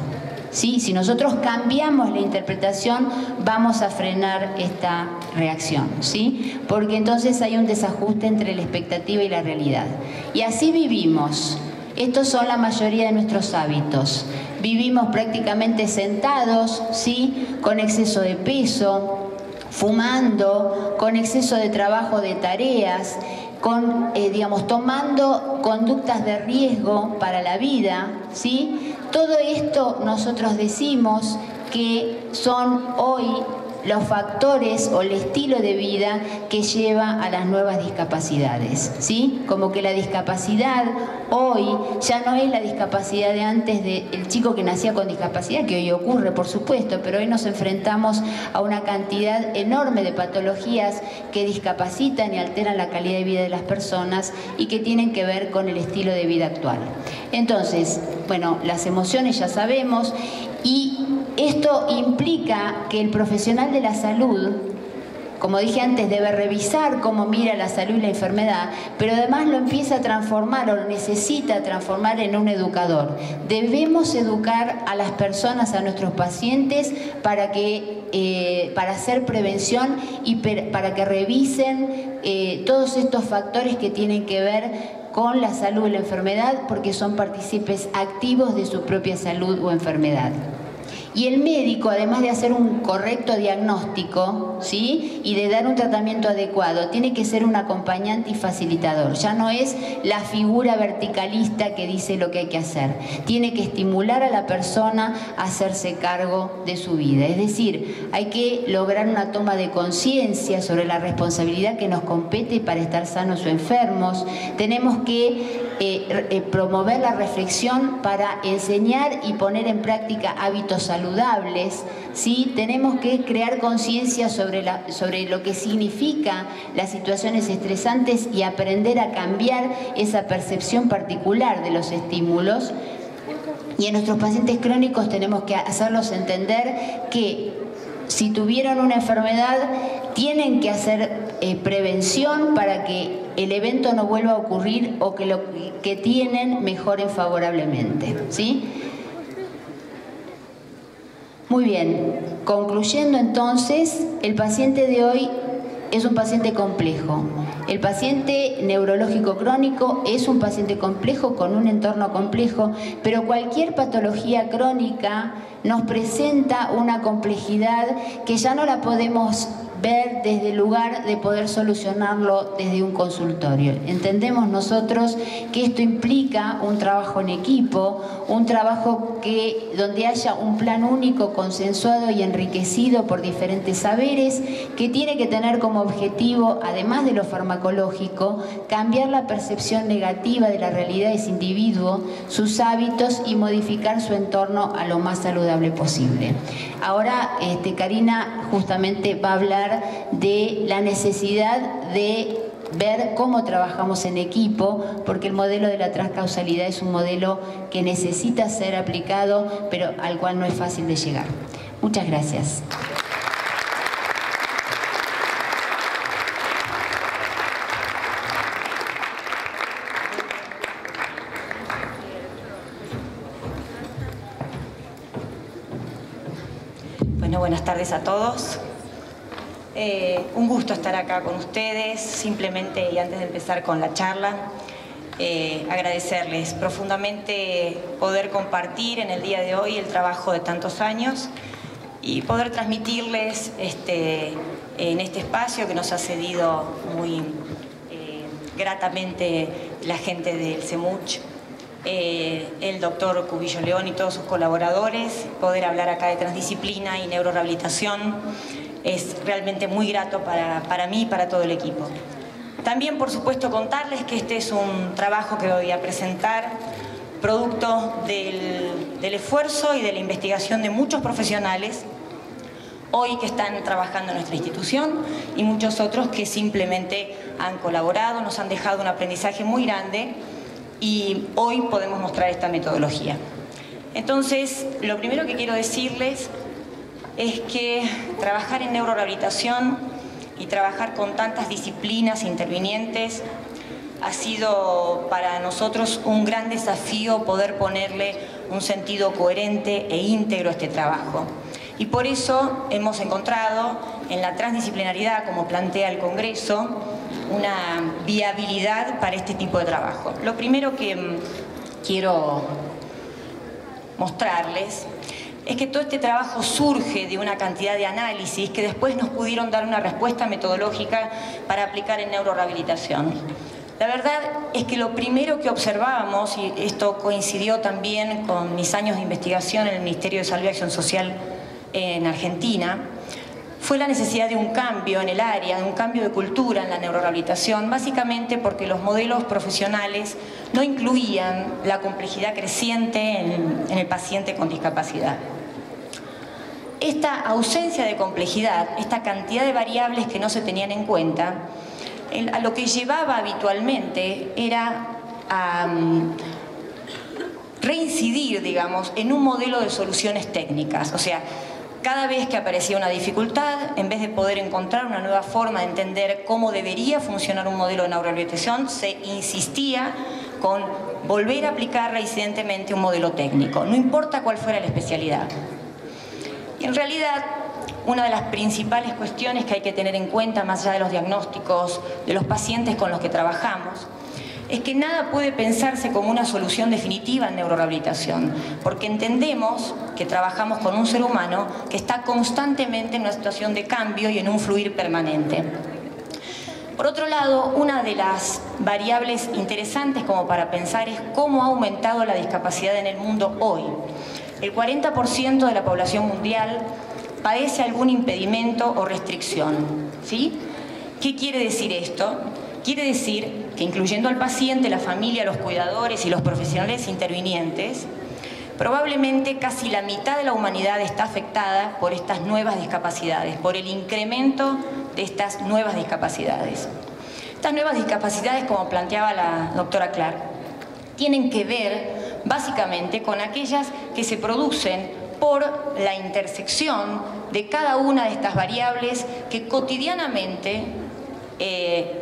¿Sí? Si nosotros cambiamos la interpretación, vamos a frenar esta reacción, ¿sí? Porque entonces hay un desajuste entre la expectativa y la realidad. Y así vivimos. Estos son la mayoría de nuestros hábitos. Vivimos prácticamente sentados, ¿sí? Con exceso de peso, fumando, con exceso de trabajo, de tareas, tomando conductas de riesgo para la vida, ¿sí? Todo esto nosotros decimos que son hoy los factores o el estilo de vida que lleva a las nuevas discapacidades, ¿sí? Como que la discapacidad hoy ya no es la discapacidad de antes del chico que nacía con discapacidad, que hoy ocurre, por supuesto, pero hoy nos enfrentamos a una cantidad enorme de patologías que discapacitan y alteran la calidad de vida de las personas y que tienen que ver con el estilo de vida actual. Entonces, bueno, las emociones ya sabemos, y esto implica que el profesional de la salud, como dije antes, debe revisar cómo mira la salud y la enfermedad, pero además lo empieza a transformar o lo necesita transformar en un educador. Debemos educar a las personas, a nuestros pacientes, para hacer prevención y para que revisen todos estos factores que tienen que ver con la salud y la enfermedad, porque son partícipes activos de su propia salud o enfermedad. Y el médico, además de hacer un correcto diagnóstico, ¿sí? Y de dar un tratamiento adecuado, tiene que ser un acompañante y facilitador. Ya no es la figura verticalista que dice lo que hay que hacer. Tiene que estimular a la persona a hacerse cargo de su vida. Es decir, hay que lograr una toma de conciencia sobre la responsabilidad que nos compete para estar sanos o enfermos. Tenemos que promover la reflexión para enseñar y poner en práctica hábitos saludables, ¿sí? Tenemos que crear conciencia sobre lo que significa las situaciones estresantes y aprender a cambiar esa percepción particular de los estímulos. Y en nuestros pacientes crónicos tenemos que hacerlos entender que si tuvieron una enfermedad tienen que hacer prevención para que el evento no vuelva a ocurrir o que lo que tienen mejoren favorablemente, ¿sí? Muy bien, concluyendo entonces, el paciente de hoy es un paciente complejo. El paciente neurológico crónico es un paciente complejo con un entorno complejo, pero cualquier patología crónica nos presenta una complejidad que ya no la podemos ver desde el lugar de poder solucionarlo desde un consultorio. Entendemos nosotros que esto implica un trabajo en equipo, un trabajo donde haya un plan único, consensuado y enriquecido por diferentes saberes, que tiene que tener como objetivo, además de lo farmacológico, cambiar la percepción negativa de la realidad de ese individuo, sus hábitos y modificar su entorno a lo más saludable posible. Ahora Karina justamente va a hablar de la necesidad de ver cómo trabajamos en equipo, porque el modelo de la transcausalidad es un modelo que necesita ser aplicado, pero al cual no es fácil de llegar. Muchas gracias. Bueno, buenas tardes a todos. Un gusto estar acá con ustedes. Simplemente, y antes de empezar con la charla, agradecerles profundamente poder compartir en el día de hoy el trabajo de tantos años y poder transmitirles en este espacio que nos ha cedido muy gratamente la gente del CEMUCH, el doctor Cubillo León y todos sus colaboradores. Poder hablar acá de transdisciplina y neurorehabilitación es realmente muy grato para mí y para todo el equipo. También, por supuesto, contarles que este es un trabajo que voy a presentar producto del esfuerzo y de la investigación de muchos profesionales hoy que están trabajando en nuestra institución y muchos otros que simplemente han colaborado, nos han dejado un aprendizaje muy grande y hoy podemos mostrar esta metodología. Entonces, lo primero que quiero decirles es que trabajar en neurorehabilitación y trabajar con tantas disciplinas intervinientes ha sido para nosotros un gran desafío poder ponerle un sentido coherente e íntegro a este trabajo. Y por eso hemos encontrado en la transdisciplinaridad, como plantea el Congreso, una viabilidad para este tipo de trabajo. Lo primero que quiero mostrarles es que todo este trabajo surge de una cantidad de análisis que después nos pudieron dar una respuesta metodológica para aplicar en neurorehabilitación. La verdad es que lo primero que observábamos, y esto coincidió también con mis años de investigación en el Ministerio de Salud y Acción Social en Argentina, fue la necesidad de un cambio en el área, de un cambio de cultura en la neurorehabilitación, básicamente porque los modelos profesionales no incluían la complejidad creciente en el paciente con discapacidad. Esta ausencia de complejidad, esta cantidad de variables que no se tenían en cuenta, a lo que llevaba habitualmente era a reincidir, digamos, en un modelo de soluciones técnicas. O sea, cada vez que aparecía una dificultad, en vez de poder encontrar una nueva forma de entender cómo debería funcionar un modelo de neurorehabilitación, se insistía con volver a aplicar reincidentemente un modelo técnico, no importa cuál fuera la especialidad. Y en realidad, una de las principales cuestiones que hay que tener en cuenta, más allá de los diagnósticos de los pacientes con los que trabajamos, es que nada puede pensarse como una solución definitiva en neurorehabilitación, porque entendemos que trabajamos con un ser humano que está constantemente en una situación de cambio y en un fluir permanente. Por otro lado, una de las variables interesantes como para pensar es cómo ha aumentado la discapacidad en el mundo hoy. El 40% de la población mundial padece algún impedimento o restricción, ¿sí? ¿Qué quiere decir esto? Quiere decir que incluyendo al paciente, la familia, los cuidadores y los profesionales intervinientes, probablemente casi la mitad de la humanidad está afectada por estas nuevas discapacidades, por el incremento de estas nuevas discapacidades. Estas nuevas discapacidades, como planteaba la doctora Clark, tienen que ver básicamente con aquellas que se producen por la intersección de cada una de estas variables que cotidianamente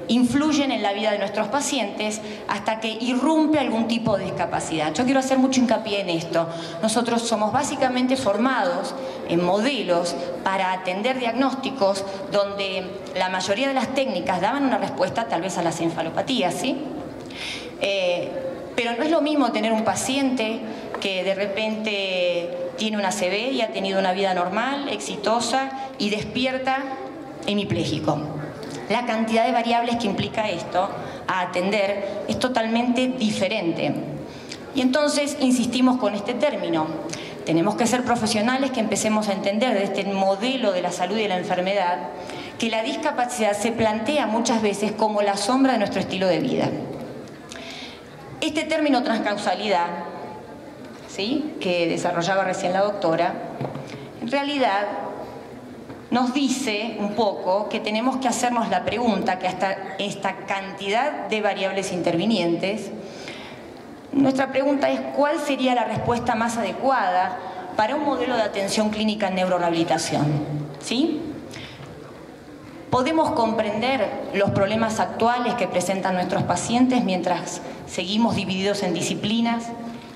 influyen en la vida de nuestros pacientes hasta que irrumpe algún tipo de discapacidad. Yo quiero hacer mucho hincapié en esto. Nosotros somos básicamente formados en modelos para atender diagnósticos donde la mayoría de las técnicas daban una respuesta tal vez a las encefalopatías, ¿sí? Pero no es lo mismo tener un paciente que de repente tiene una ACV y ha tenido una vida normal, exitosa y despierta hemipléjico. La cantidad de variables que implica esto a atender es totalmente diferente. Y entonces insistimos con este término. Tenemos que ser profesionales que empecemos a entender de este modelo de la salud y de la enfermedad que la discapacidad se plantea muchas veces como la sombra de nuestro estilo de vida. Este término transcausalidad, ¿sí?, que desarrollaba recién la doctora, en realidad nos dice un poco que tenemos que hacernos la pregunta que hasta esta cantidad de variables intervinientes, nuestra pregunta es ¿cuál sería la respuesta más adecuada para un modelo de atención clínica en neurorehabilitación? ¿Sí? ¿Podemos comprender los problemas actuales que presentan nuestros pacientes mientras seguimos divididos en disciplinas?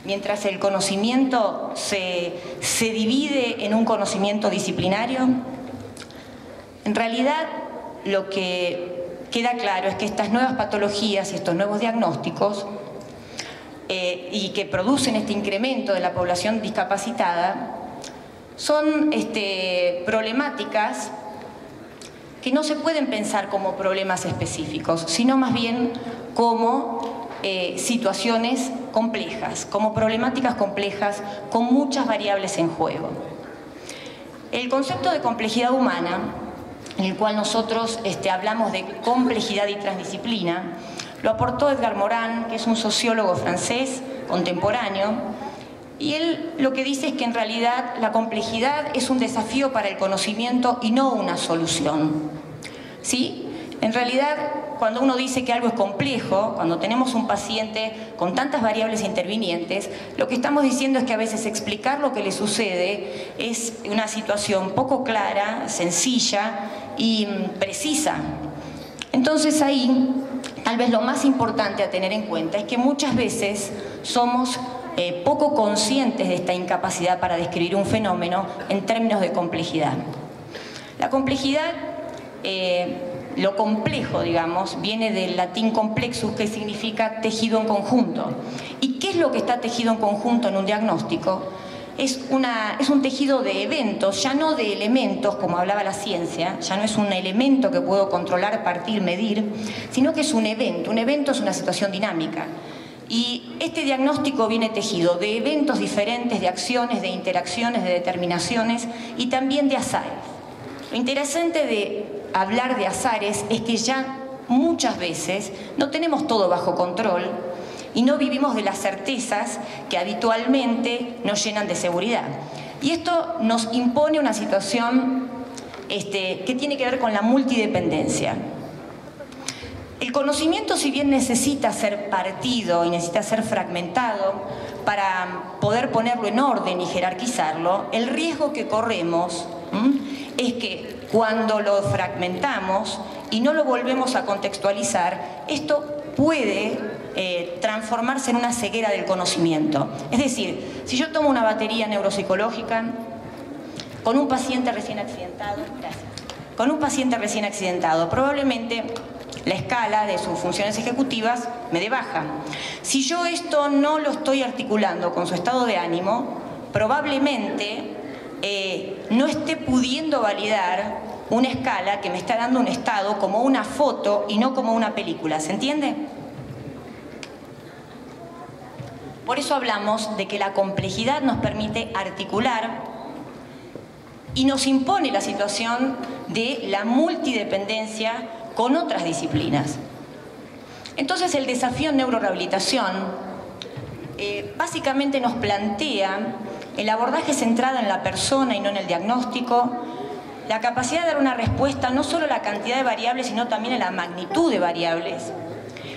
Mientras el conocimiento se divide en un conocimiento disciplinario. En realidad, lo que queda claro es que estas nuevas patologías y estos nuevos diagnósticos y que producen este incremento de la población discapacitada son problemáticas que no se pueden pensar como problemas específicos, sino más bien como situaciones complejas, como problemáticas complejas con muchas variables en juego. El concepto de complejidad humana, en el cual nosotros hablamos de complejidad y transdisciplina, lo aportó Edgar Morin, que es un sociólogo francés contemporáneo, y él lo que dice es que en realidad la complejidad es un desafío para el conocimiento y no una solución. ¿Sí? En realidad, cuando uno dice que algo es complejo, cuando tenemos un paciente con tantas variables intervinientes, lo que estamos diciendo es que a veces explicar lo que le sucede es una situación poco clara, sencilla y precisa. Entonces ahí, tal vez lo más importante a tener en cuenta es que muchas veces somos poco conscientes de esta incapacidad para describir un fenómeno en términos de complejidad. La complejidad, lo complejo, digamos, viene del latín complexus, que significa tejido en conjunto. ¿Y qué es lo que está tejido en conjunto en un diagnóstico? Es un tejido de eventos, ya no de elementos, como hablaba la ciencia, ya no es un elemento que puedo controlar, partir, medir, sino que es un evento. Un evento es una situación dinámica. Y este diagnóstico viene tejido de eventos diferentes, de acciones, de interacciones, de determinaciones y también de azares. Lo interesante de hablar de azares es que ya muchas veces no tenemos todo bajo control y no vivimos de las certezas que habitualmente nos llenan de seguridad. Y esto nos impone una situación que tiene que ver con la multidependencia. El conocimiento, si bien necesita ser partido y necesita ser fragmentado para poder ponerlo en orden y jerarquizarlo, el riesgo que corremos es que cuando lo fragmentamos y no lo volvemos a contextualizar, esto puede transformarse en una ceguera del conocimiento. Es decir, si yo tomo una batería neuropsicológica con un paciente recién accidentado, probablemente la escala de sus funciones ejecutivas me dé baja. Si yo esto no lo estoy articulando con su estado de ánimo, probablemente no esté pudiendo validar una escala que me está dando un estado como una foto y no como una película. ¿Se entiende? Por eso hablamos de que la complejidad nos permite articular y nos impone la situación de la multidependencia con otras disciplinas. Entonces el desafío en neurorehabilitación básicamente nos plantea el abordaje centrado en la persona y no en el diagnóstico, la capacidad de dar una respuesta no solo a la cantidad de variables, sino también a la magnitud de variables.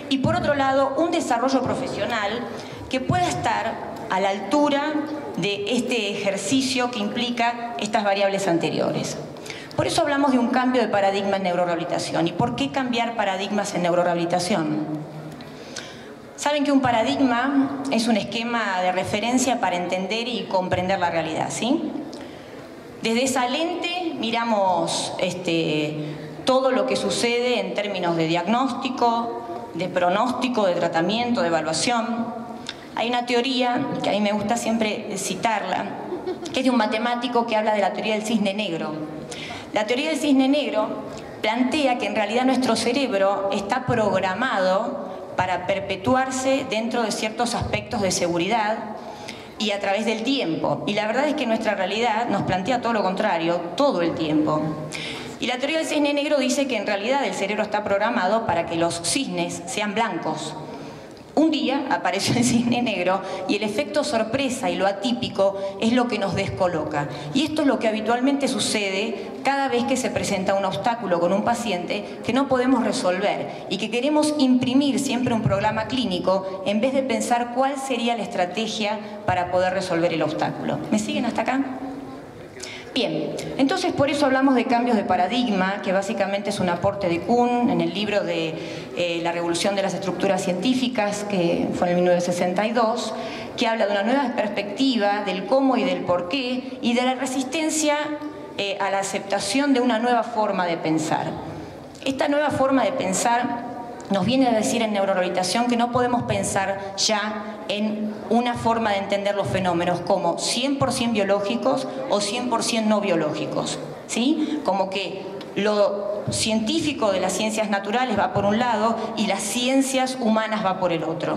Y por otro lado, un desarrollo profesional que pueda estar a la altura de este ejercicio que implica estas variables anteriores. Por eso hablamos de un cambio de paradigma en neurorehabilitación. ¿Y por qué cambiar paradigmas en neurorehabilitación? Saben que un paradigma es un esquema de referencia para entender y comprender la realidad, ¿sí? Desde esa lente miramos todo lo que sucede en términos de diagnóstico, de pronóstico, de tratamiento, de evaluación. Hay una teoría que a mí me gusta siempre citarla, que es de un matemático que habla de la teoría del cisne negro. La teoría del cisne negro plantea que en realidad nuestro cerebro está programado para perpetuarse dentro de ciertos aspectos de seguridad y a través del tiempo. Y la verdad es que nuestra realidad nos plantea todo lo contrario, todo el tiempo. Y la teoría del cisne negro dice que en realidad el cerebro está programado para que los cisnes sean blancos. Un día apareció el cisne negro y el efecto sorpresa y lo atípico es lo que nos descoloca. Y esto es lo que habitualmente sucede cada vez que se presenta un obstáculo con un paciente que no podemos resolver y que queremos imprimir siempre un programa clínico en vez de pensar cuál sería la estrategia para poder resolver el obstáculo. ¿Me siguen hasta acá? Bien, entonces por eso hablamos de cambios de paradigma, que básicamente es un aporte de Kuhn en el libro de La revolución de las estructuras científicas, que fue en el 1962, que habla de una nueva perspectiva del cómo y del por qué, y de la resistencia a la aceptación de una nueva forma de pensar. Esta nueva forma de pensar nos viene a decir en neurorehabilitación que no podemos pensar ya en una forma de entender los fenómenos como 100% biológicos o 100% no biológicos, ¿sí? Como que lo científico de las ciencias naturales va por un lado y las ciencias humanas va por el otro.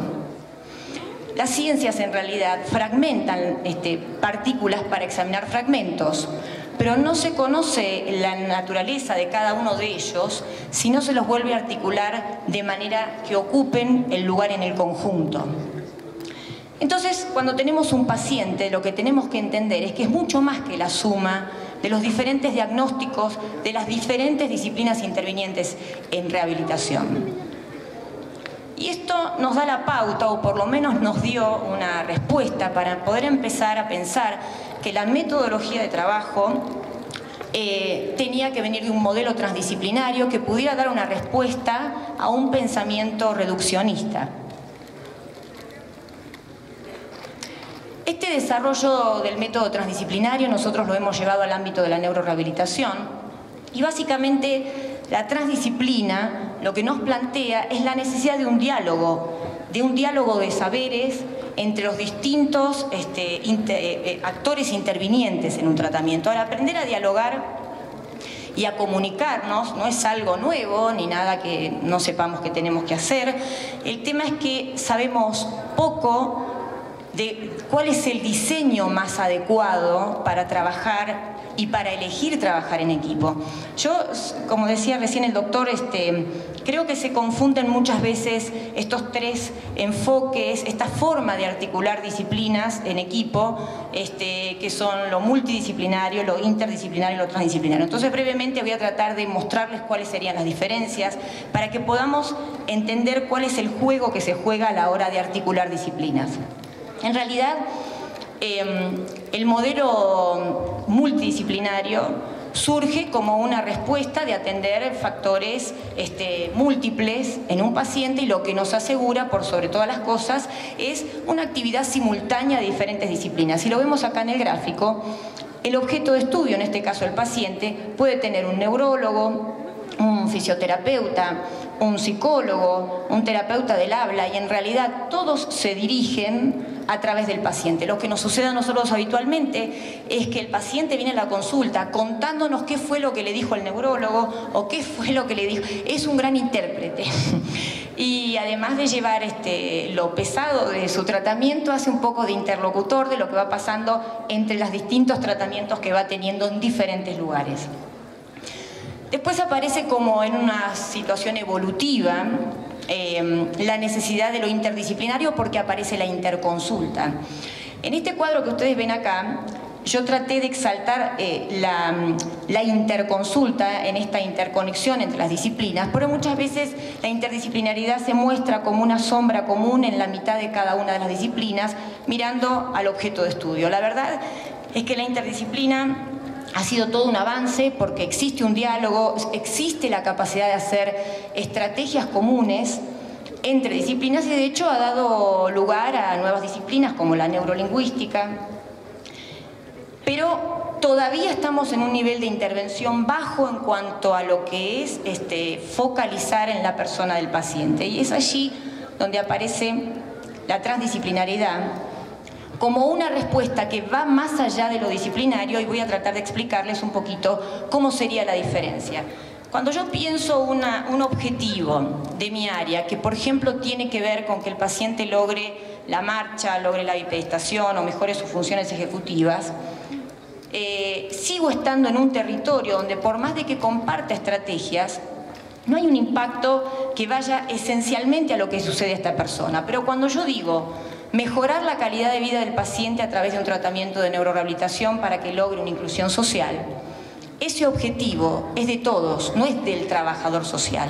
Las ciencias en realidad fragmentan partículas para examinar fragmentos, pero no se conoce la naturaleza de cada uno de ellos si no se los vuelve a articular de manera que ocupen el lugar en el conjunto. Entonces, cuando tenemos un paciente, lo que tenemos que entender es que es mucho más que la suma de los diferentes diagnósticos de las diferentes disciplinas intervinientes en rehabilitación. Y esto nos da la pauta, o por lo menos nos dio una respuesta para poder empezar a pensar que la metodología de trabajo tenía que venir de un modelo transdisciplinario que pudiera dar una respuesta a un pensamiento reduccionista. Este desarrollo del método transdisciplinario nosotros lo hemos llevado al ámbito de la neurorehabilitación y básicamente la transdisciplina lo que nos plantea es la necesidad de un diálogo de saberes entre los distintos actores intervinientes en un tratamiento. Ahora, aprender a dialogar y a comunicarnos no es algo nuevo ni nada que no sepamos que tenemos que hacer. El tema es que sabemos poco de cuál es el diseño más adecuado para trabajar y para elegir trabajar en equipo. Yo, como decía recién el doctor, creo que se confunden muchas veces estos tres enfoques, esta forma de articular disciplinas en equipo, que son lo multidisciplinario, lo interdisciplinario y lo transdisciplinario. Entonces, brevemente voy a tratar de mostrarles cuáles serían las diferencias para que podamos entender cuál es el juego que se juega a la hora de articular disciplinas. En realidad, el modelo multidisciplinario surge como una respuesta de atender factores múltiples en un paciente y lo que nos asegura, por sobre todas las cosas, es una actividad simultánea de diferentes disciplinas. Si lo vemos acá en el gráfico, el objeto de estudio, en este caso el paciente, puede tener un neurólogo, un fisioterapeuta, un psicólogo, un terapeuta del habla, y en realidad todos se dirigen a través del paciente. Lo que nos sucede a nosotros habitualmente es que el paciente viene a la consulta contándonos qué fue lo que le dijo el neurólogo o qué fue lo que le dijo. Es un gran intérprete. Y además de llevar lo pesado de su tratamiento, hace un poco de interlocutor de lo que va pasando entre los distintos tratamientos que va teniendo en diferentes lugares. Después aparece como en una situación evolutiva la necesidad de lo interdisciplinario porque aparece la interconsulta. En este cuadro que ustedes ven acá, yo traté de exaltar la interconsulta en esta interconexión entre las disciplinas, pero muchas veces la interdisciplinaridad se muestra como una sombra común en la mitad de cada una de las disciplinas, mirando al objeto de estudio. La verdad es que la interdisciplina ha sido todo un avance porque existe un diálogo, existe la capacidad de hacer estrategias comunes entre disciplinas y de hecho ha dado lugar a nuevas disciplinas como la neurolingüística. Pero todavía estamos en un nivel de intervención bajo en cuanto a lo que es focalizar en la persona del paciente. Y es allí donde aparece la transdisciplinariedad como una respuesta que va más allá de lo disciplinario, y voy a tratar de explicarles un poquito cómo sería la diferencia. Cuando yo pienso un objetivo de mi área, que por ejemplo tiene que ver con que el paciente logre la marcha, logre la bipedestación o mejore sus funciones ejecutivas, sigo estando en un territorio donde por más de que comparta estrategias, no hay un impacto que vaya esencialmente a lo que sucede a esta persona. Pero cuando yo digo mejorar la calidad de vida del paciente a través de un tratamiento de neurorehabilitación para que logre una inclusión social, ese objetivo es de todos, no es del trabajador social.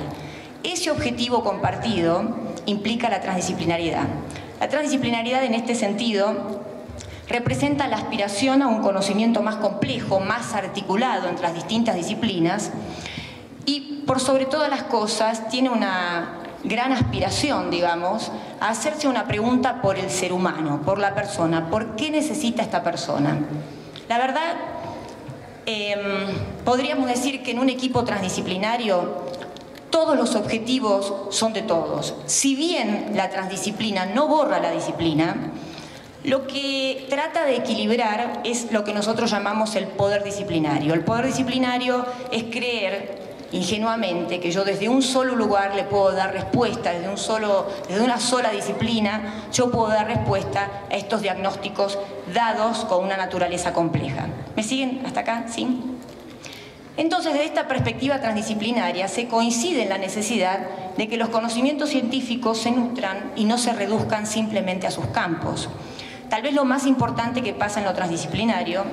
Ese objetivo compartido implica la transdisciplinariedad. La transdisciplinariedad en este sentido representa la aspiración a un conocimiento más complejo, más articulado entre las distintas disciplinas y, por sobre todas las cosas, tiene una gran aspiración, digamos, a hacerse una pregunta por el ser humano, por la persona. ¿Por qué necesita esta persona? La verdad, podríamos decir que en un equipo transdisciplinario todos los objetivos son de todos. Si bien la transdisciplina no borra la disciplina, lo que trata de equilibrar es lo que nosotros llamamos el poder disciplinario. El poder disciplinario es creer ingenuamente que yo desde un solo lugar le puedo dar respuesta, desde una sola disciplina, yo puedo dar respuesta a estos diagnósticos dados con una naturaleza compleja. ¿Me siguen hasta acá? ¿Sí? Entonces, desde esta perspectiva transdisciplinaria se coincide en la necesidad de que los conocimientos científicos se nutran y no se reduzcan simplemente a sus campos. Tal vez lo más importante que pasa en lo transdisciplinario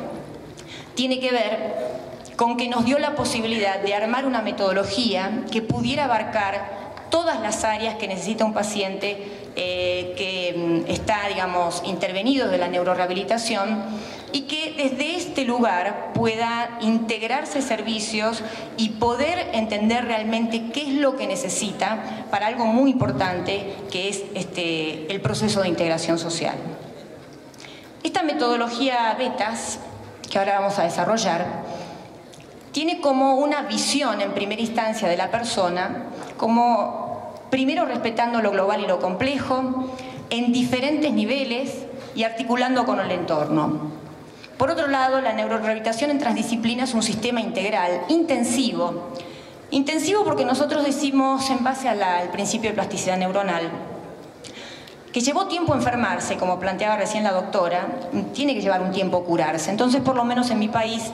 tiene que ver con que nos dio la posibilidad de armar una metodología que pudiera abarcar todas las áreas que necesita un paciente que está, digamos, intervenido de la neurorehabilitación y que desde este lugar pueda integrarse servicios y poder entender realmente qué es lo que necesita para algo muy importante que es el proceso de integración social. Esta metodología BETAS, que ahora vamos a desarrollar, tiene como una visión en primera instancia de la persona, como primero respetando lo global y lo complejo, en diferentes niveles y articulando con el entorno. Por otro lado, la neurorehabilitación en transdisciplina es un sistema integral, intensivo. Intensivo porque nosotros decimos, en base al principio de plasticidad neuronal, que llevó tiempo enfermarse, como planteaba recién la doctora, tiene que llevar un tiempo curarse. Entonces, por lo menos en mi país,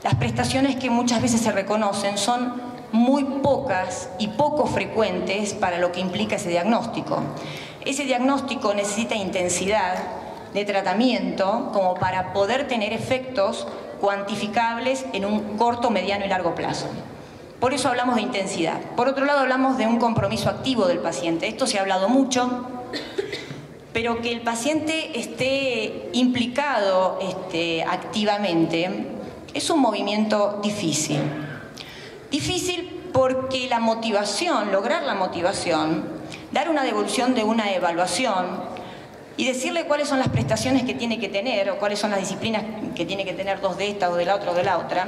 las prestaciones que muchas veces se reconocen son muy pocas y poco frecuentes para lo que implica ese diagnóstico. Ese diagnóstico necesita intensidad de tratamiento como para poder tener efectos cuantificables en un corto, mediano y largo plazo. Por eso hablamos de intensidad. Por otro lado, hablamos de un compromiso activo del paciente. Esto se ha hablado mucho, pero que el paciente esté implicado activamente es un movimiento difícil. Difícil porque la motivación, lograr la motivación, dar una devolución de una evaluación y decirle cuáles son las prestaciones que tiene que tener o cuáles son las disciplinas que tiene que tener, dos de esta o de la otra o de la otra,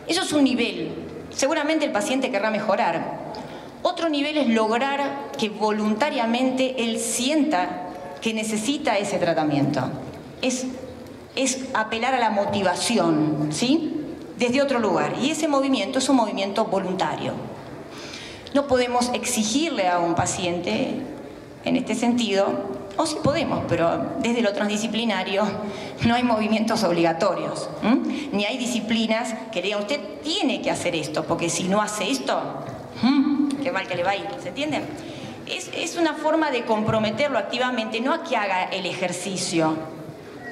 eso es un nivel. Seguramente el paciente querrá mejorar. Otro nivel es lograr que voluntariamente él sienta que necesita ese tratamiento. Es apelar a la motivación, ¿sí? Desde otro lugar. Y ese movimiento es un movimiento voluntario. No podemos exigirle a un paciente en este sentido, o sí podemos, pero desde lo transdisciplinario no hay movimientos obligatorios, ni hay disciplinas que digan usted tiene que hacer esto, porque si no hace esto, qué mal que le va a ir, ¿se entiende? Es una forma de comprometerlo activamente, no a que haga el ejercicio,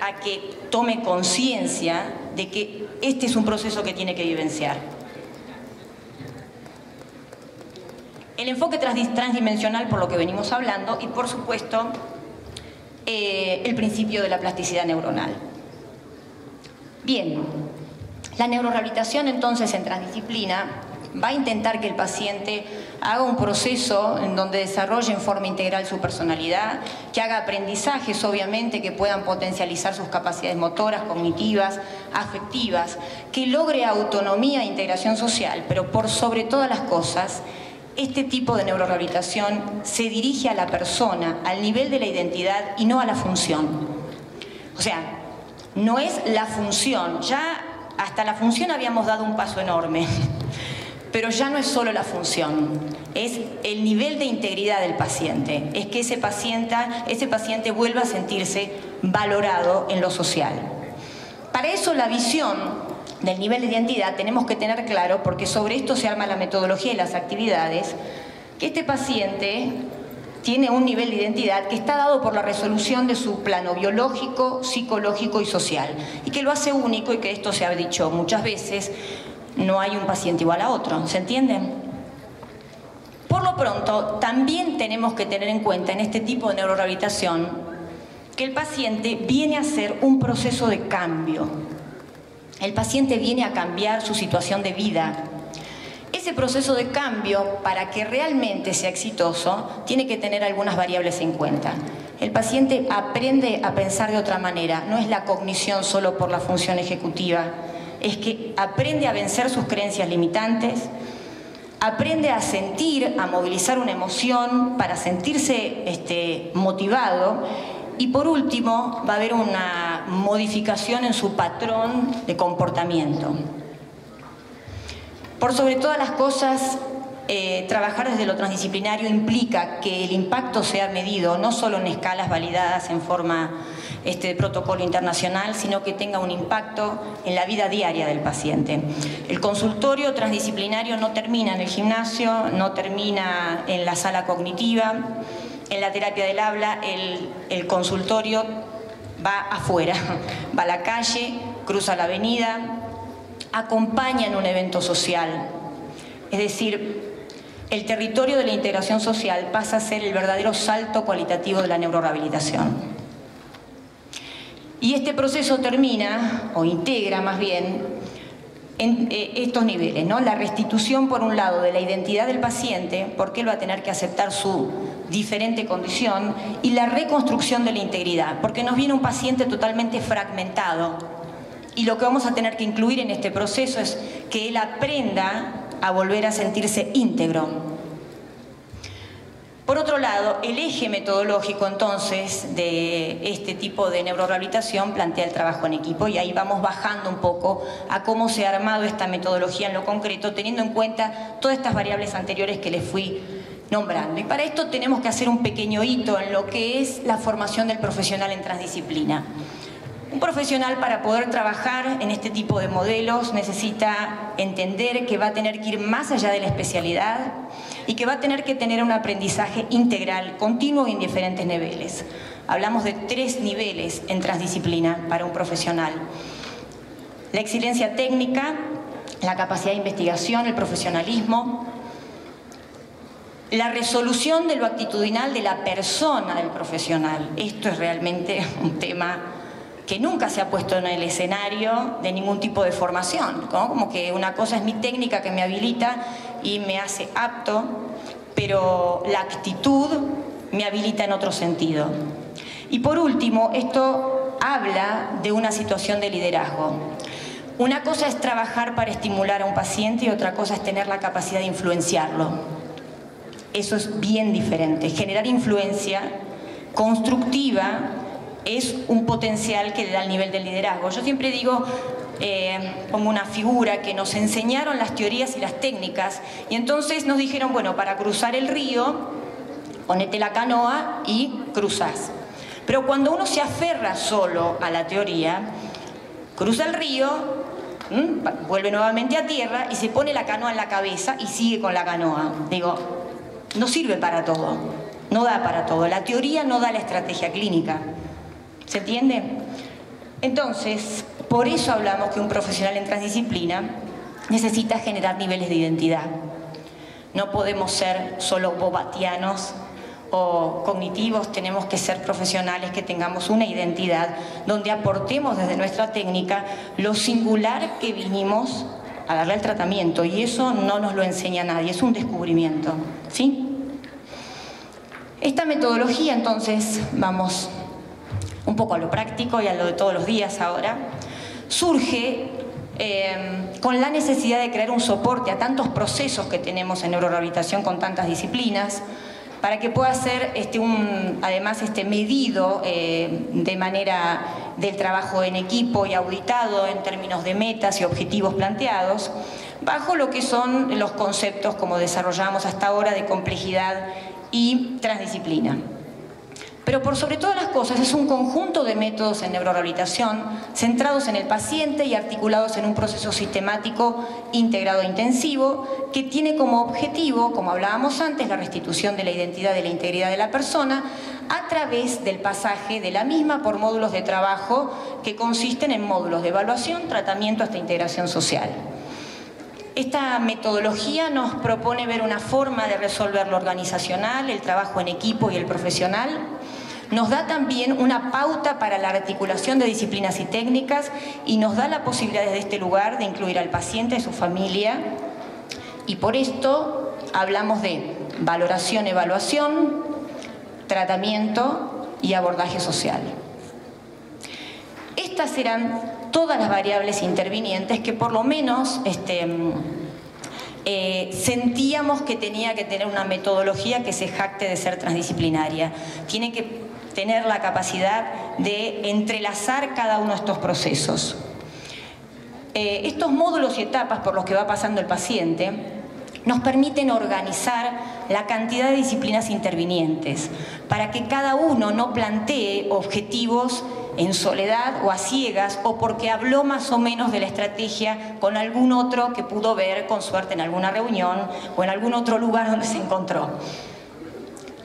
a que tome conciencia de que este es un proceso que tiene que vivenciar. El enfoque transdimensional, por lo que venimos hablando, y por supuesto el principio de la plasticidad neuronal. Bien, la neurorehabilitación entonces en transdisciplina va a intentar que el paciente haga un proceso en donde desarrolle en forma integral su personalidad, que haga aprendizajes obviamente que puedan potencializar sus capacidades motoras, cognitivas, afectivas, que logre autonomía e integración social, pero por sobre todas las cosas, este tipo de neurorehabilitación se dirige a la persona, al nivel de la identidad y no a la función. O sea, no es la función, ya hasta la función habíamos dado un paso enorme, pero ya no es solo la función, es el nivel de integridad del paciente, es que ese paciente vuelva a sentirse valorado en lo social. Para eso la visión del nivel de identidad tenemos que tener claro, porque sobre esto se arma la metodología y las actividades, que este paciente tiene un nivel de identidad que está dado por la resolución de su plano biológico, psicológico y social, y que lo hace único, y que esto se ha dicho muchas veces, no hay un paciente igual a otro, ¿se entiende? Por lo pronto, también tenemos que tener en cuenta en este tipo de neurorehabilitación que el paciente viene a hacer un proceso de cambio. El paciente viene a cambiar su situación de vida. Ese proceso de cambio, para que realmente sea exitoso, tiene que tener algunas variables en cuenta. El paciente aprende a pensar de otra manera, no es la cognición solo por la función ejecutiva, es que aprende a vencer sus creencias limitantes, aprende a sentir, a movilizar una emoción para sentirse motivado, y por último va a haber una modificación en su patrón de comportamiento. Por sobre todas las cosas, trabajar desde lo transdisciplinario implica que el impacto sea medido no solo en escalas validadas en forma de protocolo internacional, sino que tenga un impacto en la vida diaria del paciente. El consultorio transdisciplinario no termina en el gimnasio, no termina en la sala cognitiva, en la terapia del habla. El consultorio va afuera, va a la calle, cruza la avenida, acompaña en un evento social. Es decir, el territorio de la integración social pasa a ser el verdadero salto cualitativo de la neurorehabilitación. Y este proceso termina, o integra más bien, en estos niveles, ¿no? La restitución, por un lado, de la identidad del paciente, porque él va a tener que aceptar su diferente condición, y la reconstrucción de la integridad, porque nos viene un paciente totalmente fragmentado. Y lo que vamos a tener que incluir en este proceso es que él aprenda a volver a sentirse íntegro. Por otro lado, el eje metodológico entonces de este tipo de neurorehabilitación plantea el trabajo en equipo, y ahí vamos bajando un poco a cómo se ha armado esta metodología en lo concreto, teniendo en cuenta todas estas variables anteriores que les fui nombrando. Y para esto tenemos que hacer un pequeño hito en lo que es la formación del profesional en transdisciplina. Un profesional, para poder trabajar en este tipo de modelos, necesita entender que va a tener que ir más allá de la especialidad y que va a tener que tener un aprendizaje integral, continuo y en diferentes niveles. Hablamos de 3 niveles en transdisciplina para un profesional: la excelencia técnica, la capacidad de investigación, el profesionalismo, la resolución de lo actitudinal de la persona del profesional. Esto es realmente un tema que nunca se ha puesto en el escenario de ningún tipo de formación, ¿no? Como que una cosa es mi técnica que me habilita y me hace apto, pero la actitud me habilita en otro sentido. Y por último, esto habla de una situación de liderazgo. Una cosa es trabajar para estimular a un paciente y otra cosa es tener la capacidad de influenciarlo. Eso es bien diferente. Generar influencia constructiva es un potencial que le da el nivel del liderazgo. Yo siempre digo, pongo una figura, que nos enseñaron las teorías y las técnicas, y entonces nos dijeron, bueno, para cruzar el río, ponete la canoa y cruzás. Pero cuando uno se aferra solo a la teoría, cruza el río, vuelve nuevamente a tierra y se pone la canoa en la cabeza y sigue con la canoa. Digo, no sirve para todo, no da para todo. La teoría no da la estrategia clínica. ¿Se entiende? Entonces, por eso hablamos que un profesional en transdisciplina necesita generar niveles de identidad. No podemos ser solo bobatianos o cognitivos, tenemos que ser profesionales que tengamos una identidad donde aportemos desde nuestra técnica lo singular que vinimos a darle al tratamiento, y eso no nos lo enseña nadie, es un descubrimiento, ¿sí? Esta metodología, entonces, vamos un poco a lo práctico y a lo de todos los días ahora, surge con la necesidad de crear un soporte a tantos procesos que tenemos en neurorehabilitación con tantas disciplinas, para que pueda ser además medido de manera del trabajo en equipo y auditado en términos de metas y objetivos planteados, bajo lo que son los conceptos, como desarrollamos hasta ahora, de complejidad y transdisciplina. Pero por sobre todas las cosas es un conjunto de métodos en neurorehabilitación centrados en el paciente y articulados en un proceso sistemático, integrado e intensivo, que tiene como objetivo, como hablábamos antes, la restitución de la identidad y de la integridad de la persona a través del pasaje de la misma por módulos de trabajo que consisten en módulos de evaluación, tratamiento hasta integración social. Esta metodología nos propone ver una forma de resolver lo organizacional, el trabajo en equipo y el profesional. Nos da también una pauta para la articulación de disciplinas y técnicas y nos da la posibilidad desde este lugar de incluir al paciente y su familia. Y por esto hablamos de valoración, evaluación, tratamiento y abordaje social. Estas eran todas las variables intervinientes que por lo menos sentíamos que tenía que tener una metodología que se jacte de ser transdisciplinaria. Tiene que tener la capacidad de entrelazar cada uno de estos procesos. Estos módulos y etapas por los que va pasando el paciente nos permiten organizar la cantidad de disciplinas intervinientes para que cada uno no plantee objetivos en soledad o a ciegas o porque habló más o menos de la estrategia con algún otro que pudo ver con suerte en alguna reunión o en algún otro lugar donde se encontró.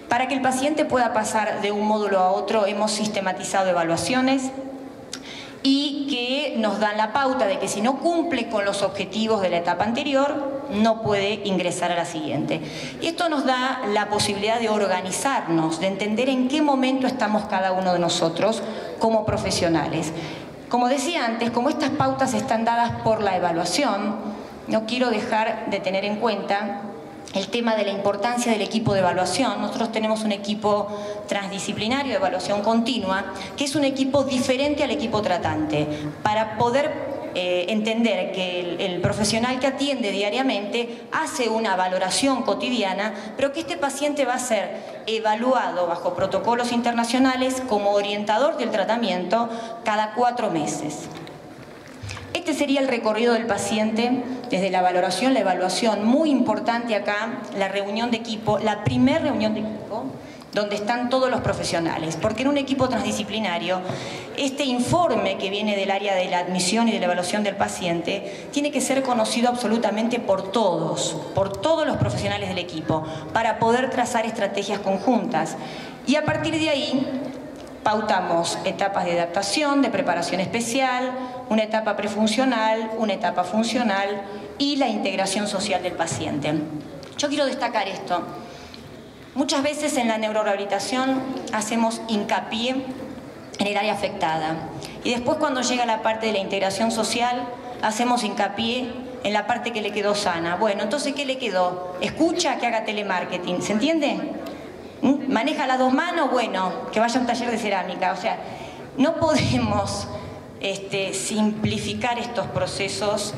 Para que el paciente pueda pasar de un módulo a otro hemos sistematizado evaluaciones y que nos dan la pauta de que si no cumple con los objetivos de la etapa anterior, no puede ingresar a la siguiente. Y esto nos da la posibilidad de organizarnos, de entender en qué momento estamos cada uno de nosotros como profesionales. Como decía antes, como estas pautas están dadas por la evaluación, no quiero dejar de tener en cuenta el tema de la importancia del equipo de evaluación. Nosotros tenemos un equipo transdisciplinario de evaluación continua, que es un equipo diferente al equipo tratante, para poder entender que el profesional que atiende diariamente hace una valoración cotidiana, pero que este paciente va a ser evaluado bajo protocolos internacionales como orientador del tratamiento cada 4 meses. Este sería el recorrido del paciente desde la valoración, la evaluación. Muy importante acá, la reunión de equipo, la primera reunión de equipo, donde están todos los profesionales. Porque en un equipo transdisciplinario, este informe que viene del área de la admisión y de la evaluación del paciente, tiene que ser conocido absolutamente por todos los profesionales del equipo, para poder trazar estrategias conjuntas. Y a partir de ahí, pautamos etapas de adaptación, de preparación especial, una etapa prefuncional, una etapa funcional y la integración social del paciente. Yo quiero destacar esto. Muchas veces en la neurorehabilitación hacemos hincapié en el área afectada y después cuando llega la parte de la integración social hacemos hincapié en la parte que le quedó sana. Bueno, entonces, ¿qué le quedó? Escucha, que haga telemarketing, ¿se entiende? ¿Maneja las 2 manos? Bueno, que vaya a un taller de cerámica. O sea, no podemos simplificar estos procesos,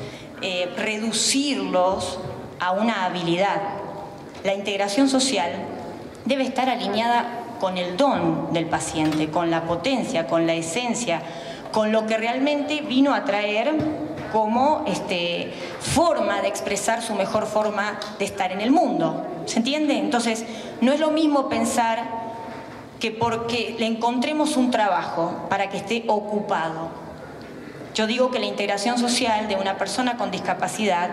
reducirlos a una habilidad. La integración social debe estar alineada con el don del paciente, con la potencia, con la esencia, con lo que realmente vino a traer como forma de expresar su mejor forma de estar en el mundo. ¿Se entiende? Entonces, no es lo mismo pensar que porque le encontremos un trabajo para que esté ocupado. Yo digo que la integración social de una persona con discapacidad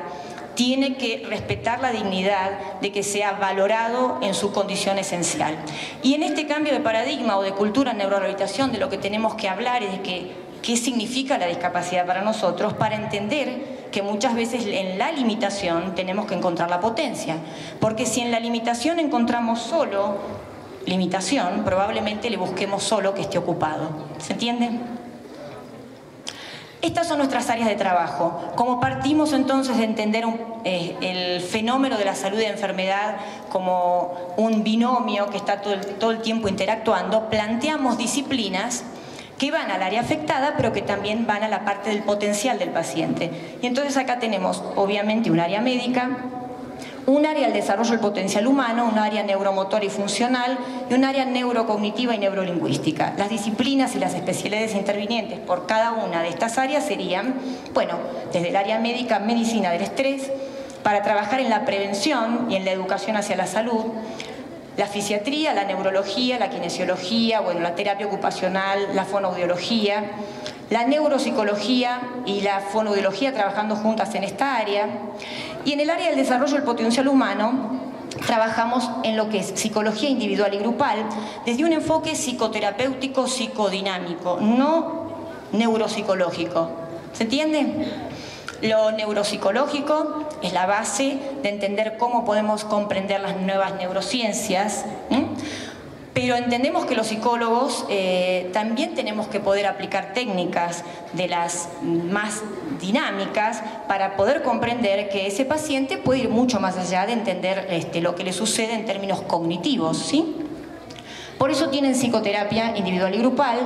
tiene que respetar la dignidad de que sea valorado en su condición esencial. Y en este cambio de paradigma o de cultura en neurorehabilitación, de lo que tenemos que hablar es de qué significa la discapacidad para nosotros, para entender que muchas veces en la limitación tenemos que encontrar la potencia. Porque si en la limitación encontramos solo limitación, probablemente le busquemos solo que esté ocupado. ¿Se entiende? Estas son nuestras áreas de trabajo. Como partimos entonces de entender el fenómeno de la salud y enfermedad como un binomio que está todo el tiempo interactuando, planteamos disciplinas que van al área afectada, pero que también van a la parte del potencial del paciente. Y entonces acá tenemos, obviamente, un área médica, un área del desarrollo del potencial humano, un área neuromotor y funcional y un área neurocognitiva y neurolingüística. Las disciplinas y las especialidades intervinientes por cada una de estas áreas serían, bueno, desde el área médica, medicina del estrés, para trabajar en la prevención y en la educación hacia la salud, la fisiatría, la neurología, la kinesiología, bueno, la terapia ocupacional, la fonoaudiología, la neuropsicología y la fonoaudiología trabajando juntas en esta área. Y en el área del desarrollo del potencial humano trabajamos en lo que es psicología individual y grupal desde un enfoque psicoterapéutico, psicodinámico, no neuropsicológico. ¿Se entiende? Lo neuropsicológico es la base de entender cómo podemos comprender las nuevas neurociencias, pero entendemos que los psicólogos también tenemos que poder aplicar técnicas de las más dinámicas para poder comprender que ese paciente puede ir mucho más allá de entender lo que le sucede en términos cognitivos, ¿sí? Por eso tienen psicoterapia individual y grupal,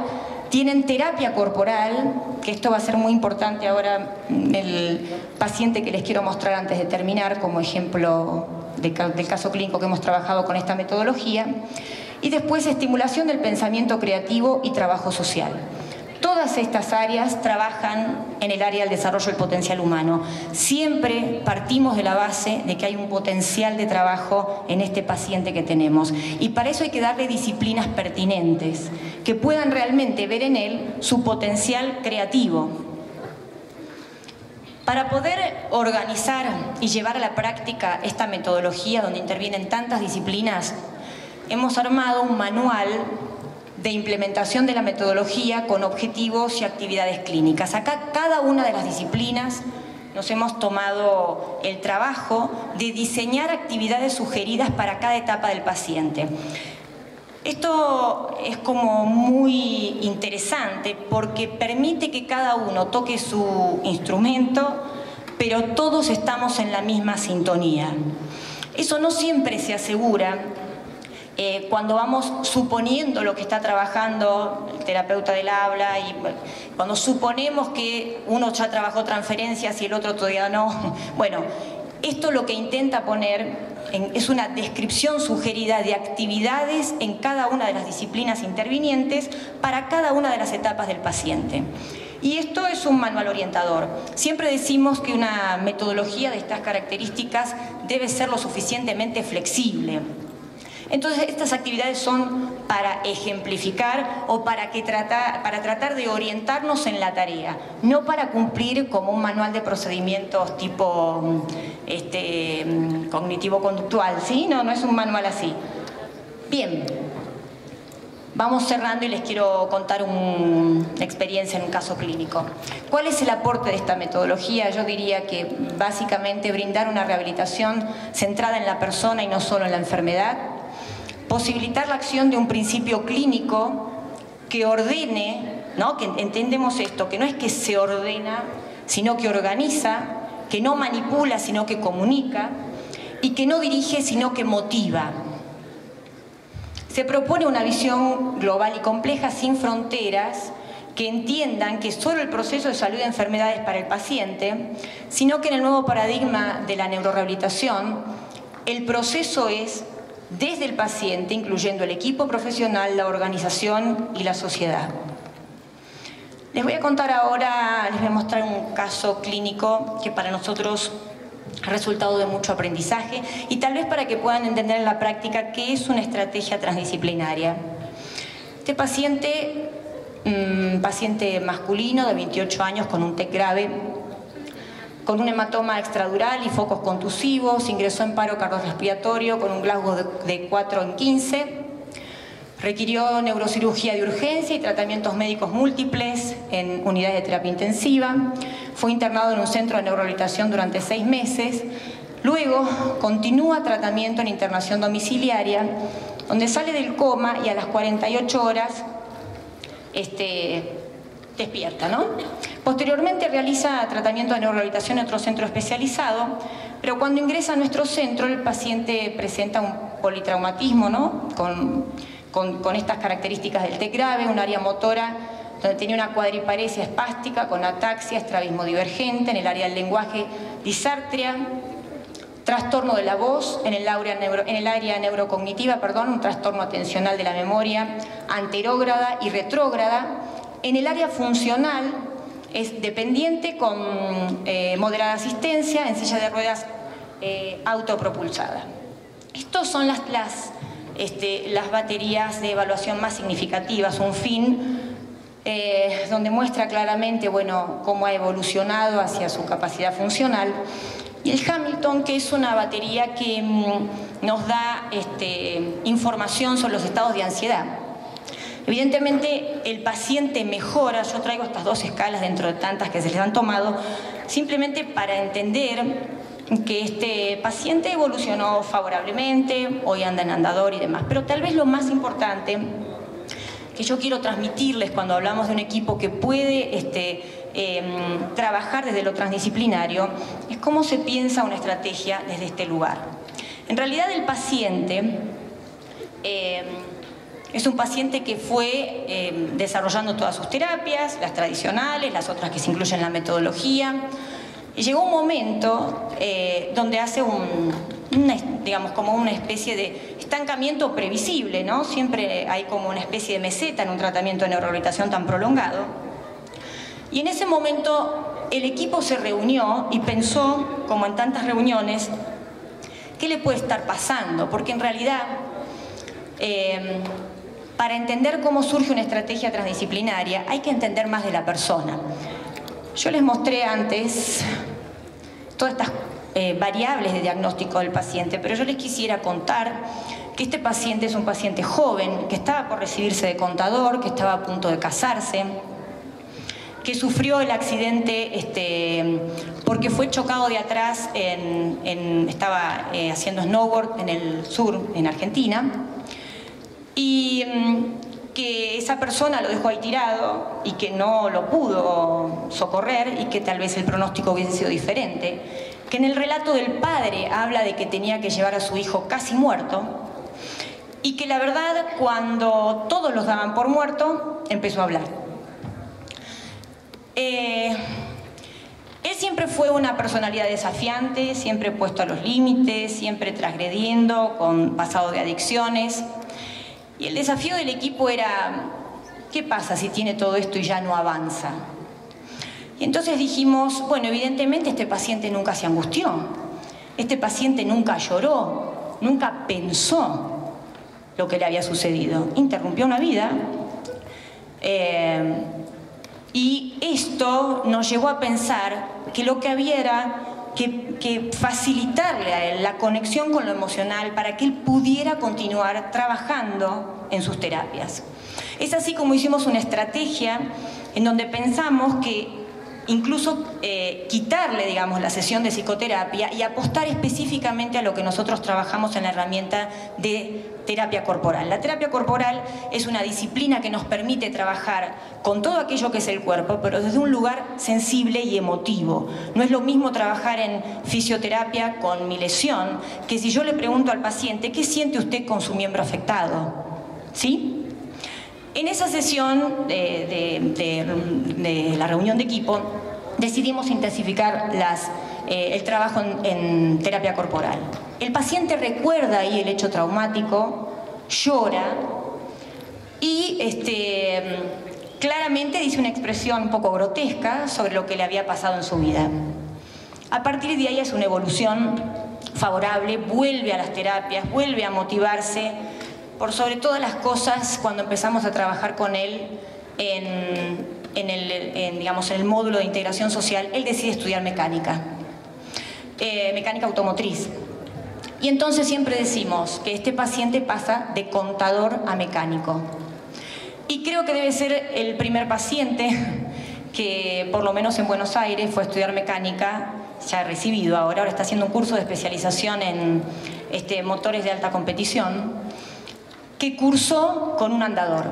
tienen terapia corporal, que esto va a ser muy importante ahora, el paciente que les quiero mostrar antes de terminar, como ejemplo del caso clínico que hemos trabajado con esta metodología, y después estimulación del pensamiento creativo y trabajo social. Todas estas áreas trabajan en el área del desarrollo del potencial humano. Siempre partimos de la base de que hay un potencial de trabajo en este paciente que tenemos. Y para eso hay que darle disciplinas pertinentes, que puedan realmente ver en él su potencial creativo. Para poder organizar y llevar a la práctica esta metodología donde intervienen tantas disciplinas, hemos armado un manual de implementación de la metodología con objetivos y actividades clínicas. Acá cada una de las disciplinas nos hemos tomado el trabajo de diseñar actividades sugeridas para cada etapa del paciente. Esto es como muy interesante porque permite que cada uno toque su instrumento, pero todos estamos en la misma sintonía. Eso no siempre se asegura cuando vamos suponiendo lo que está trabajando el terapeuta del habla y cuando suponemos que uno ya trabajó transferencias y el otro todavía no. Bueno, esto lo que intenta poner es una descripción sugerida de actividades en cada una de las disciplinas intervinientes para cada una de las etapas del paciente. Y esto es un manual orientador. Siempre decimos que una metodología de estas características debe ser lo suficientemente flexible. Entonces, estas actividades son para ejemplificar o para tratar de orientarnos en la tarea, no para cumplir como un manual de procedimientos tipo cognitivo-conductual, ¿sí? No es un manual así. Bien, vamos cerrando y les quiero contar una experiencia en un caso clínico. ¿Cuál es el aporte de esta metodología? Yo diría que básicamente brindar una rehabilitación centrada en la persona y no solo en la enfermedad, posibilitar la acción de un principio clínico que ordene, ¿no? Que entendemos esto, que no es que se ordena, sino que organiza, que no manipula, sino que comunica, y que no dirige, sino que motiva. Se propone una visión global y compleja, sin fronteras, que entiendan que solo el proceso de salud de enfermedades para el paciente, sino que en el nuevo paradigma de la neurorehabilitación, el proceso es desde el paciente, incluyendo el equipo profesional, la organización y la sociedad. Les voy a contar ahora, les voy a mostrar un caso clínico que para nosotros ha resultado de mucho aprendizaje y tal vez para que puedan entender en la práctica qué es una estrategia transdisciplinaria. Este paciente, paciente masculino de 28 años con un TEC grave, con un hematoma extradural y focos contusivos, ingresó en paro cardiorrespiratorio con un Glasgow de 4 en 15, requirió neurocirugía de urgencia y tratamientos médicos múltiples en unidades de terapia intensiva, fue internado en un centro de neurorehabilitación durante 6 meses, luego continúa tratamiento en internación domiciliaria, donde sale del coma y a las 48 horas despierta, ¿no? Posteriormente realiza tratamiento de neurorehabilitación en otro centro especializado, pero cuando ingresa a nuestro centro el paciente presenta un politraumatismo, ¿no? Con estas características del TEC grave, un área motora donde tenía una cuadriparesia espástica con ataxia, estrabismo divergente, en el área del lenguaje, disartria, trastorno de la voz, en el área neurocognitiva, un trastorno atencional de la memoria, anterógrada y retrógrada. En el área funcional es dependiente con moderada asistencia en silla de ruedas autopropulsada. Estas son las baterías de evaluación más significativas, un fin donde muestra claramente cómo ha evolucionado hacia su capacidad funcional. Y el Hamilton, que es una batería que nos da información sobre los estados de ansiedad. Evidentemente el paciente mejora, yo traigo estas dos escalas dentro de tantas que se les han tomado, simplemente para entender que este paciente evolucionó favorablemente, hoy anda en andador y demás. Pero tal vez lo más importante que yo quiero transmitirles cuando hablamos de un equipo que puede trabajar desde lo transdisciplinario es cómo se piensa una estrategia desde este lugar. En realidad el paciente es un paciente que fue desarrollando todas sus terapias, las tradicionales, las otras que se incluyen en la metodología. Y llegó un momento donde hace digamos, como una especie de estancamiento previsible, ¿no? Siempre hay como una especie de meseta en un tratamiento de neurorehabilitación tan prolongado. Y en ese momento el equipo se reunió y pensó, como en tantas reuniones, ¿qué le puede estar pasando? Porque en realidad, para entender cómo surge una estrategia transdisciplinaria, hay que entender más de la persona. Yo les mostré antes todas estas variables de diagnóstico del paciente, pero yo les quisiera contar que este paciente es un paciente joven, que estaba por recibirse de contador, que estaba a punto de casarse, que sufrió el accidente porque fue chocado de atrás, estaba haciendo snowboard en el sur, en Argentina, y que esa persona lo dejó ahí tirado y que no lo pudo socorrer y que tal vez el pronóstico hubiese sido diferente, que en el relato del padre habla de que tenía que llevar a su hijo casi muerto y que la verdad cuando todos los daban por muerto empezó a hablar. Él siempre fue una personalidad desafiante, siempre puesto a los límites, siempre transgrediendo, con pasado de adicciones. Y el desafío del equipo era, ¿qué pasa si tiene todo esto y ya no avanza? Y entonces dijimos, bueno, evidentemente este paciente nunca se angustió, este paciente nunca lloró, nunca pensó lo que le había sucedido. Interrumpió una vida y esto nos llevó a pensar que lo que había era que facilitarle a él la conexión con lo emocional para que él pudiera continuar trabajando en sus terapias. Es así como hicimos una estrategia en donde pensamos que incluso quitarle, digamos, la sesión de psicoterapia y apostar específicamente a lo que nosotros trabajamos en la herramienta de terapia corporal. La terapia corporal es una disciplina que nos permite trabajar con todo aquello que es el cuerpo, pero desde un lugar sensible y emotivo. No es lo mismo trabajar en fisioterapia con mi lesión que si yo le pregunto al paciente, ¿qué siente usted con su miembro afectado? ¿Sí? En esa sesión de la reunión de equipo decidimos intensificar el trabajo en terapia corporal. El paciente recuerda ahí el hecho traumático, llora y claramente dice una expresión un poco grotesca sobre lo que le había pasado en su vida. A partir de ahí es una evolución favorable, vuelve a las terapias, vuelve a motivarse. Por sobre todas las cosas, cuando empezamos a trabajar con él en el módulo de integración social, él decide estudiar mecánica automotriz. Y entonces siempre decimos que este paciente pasa de contador a mecánico. Y creo que debe ser el primer paciente que, por lo menos en Buenos Aires, fue a estudiar mecánica, ya recibido ahora está haciendo un curso de especialización en motores de alta competición, que cursó con un andador.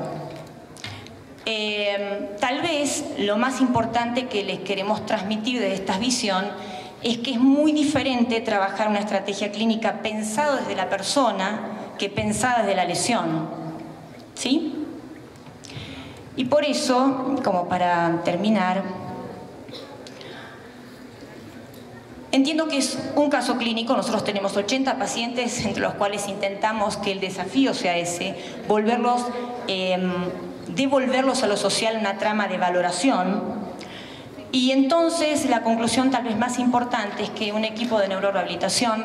Tal vez lo más importante que les queremos transmitir de esta visión es que es muy diferente trabajar una estrategia clínica pensado desde la persona que pensada desde la lesión. ¿Sí? Y por eso, como para terminar, entiendo que es un caso clínico, nosotros tenemos 80 pacientes entre los cuales intentamos que el desafío sea ese, devolverlos a lo social una trama de valoración. Y entonces la conclusión tal vez más importante es que un equipo de neurorehabilitación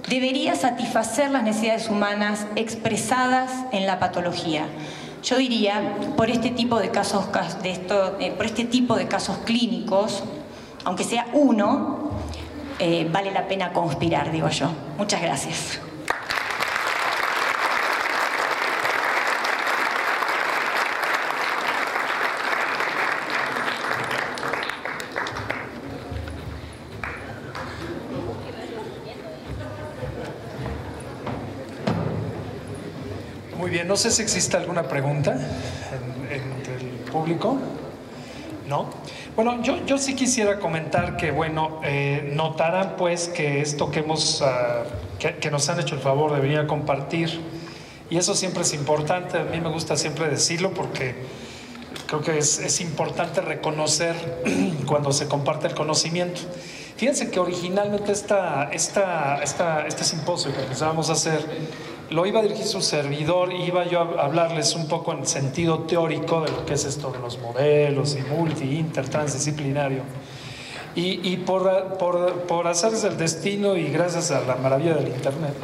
debería satisfacer las necesidades humanas expresadas en la patología. Yo diría, por este tipo de casos clínicos, aunque sea uno, vale la pena conspirar, digo yo. Muchas gracias. Muy bien, no sé si existe alguna pregunta del público. ¿No? Bueno, yo sí quisiera comentar que, bueno, notarán pues que esto que que nos han hecho el favor de venir a compartir, y eso siempre es importante, a mí me gusta siempre decirlo porque creo que es importante reconocer cuando se comparte el conocimiento. Fíjense que originalmente este simposio que empezábamos a hacer lo iba a dirigir su servidor y iba yo a hablarles un poco en sentido teórico de lo que es esto de los modelos y multi, inter, transdisciplinario. Y por azares del destino y gracias a la maravilla del Internet,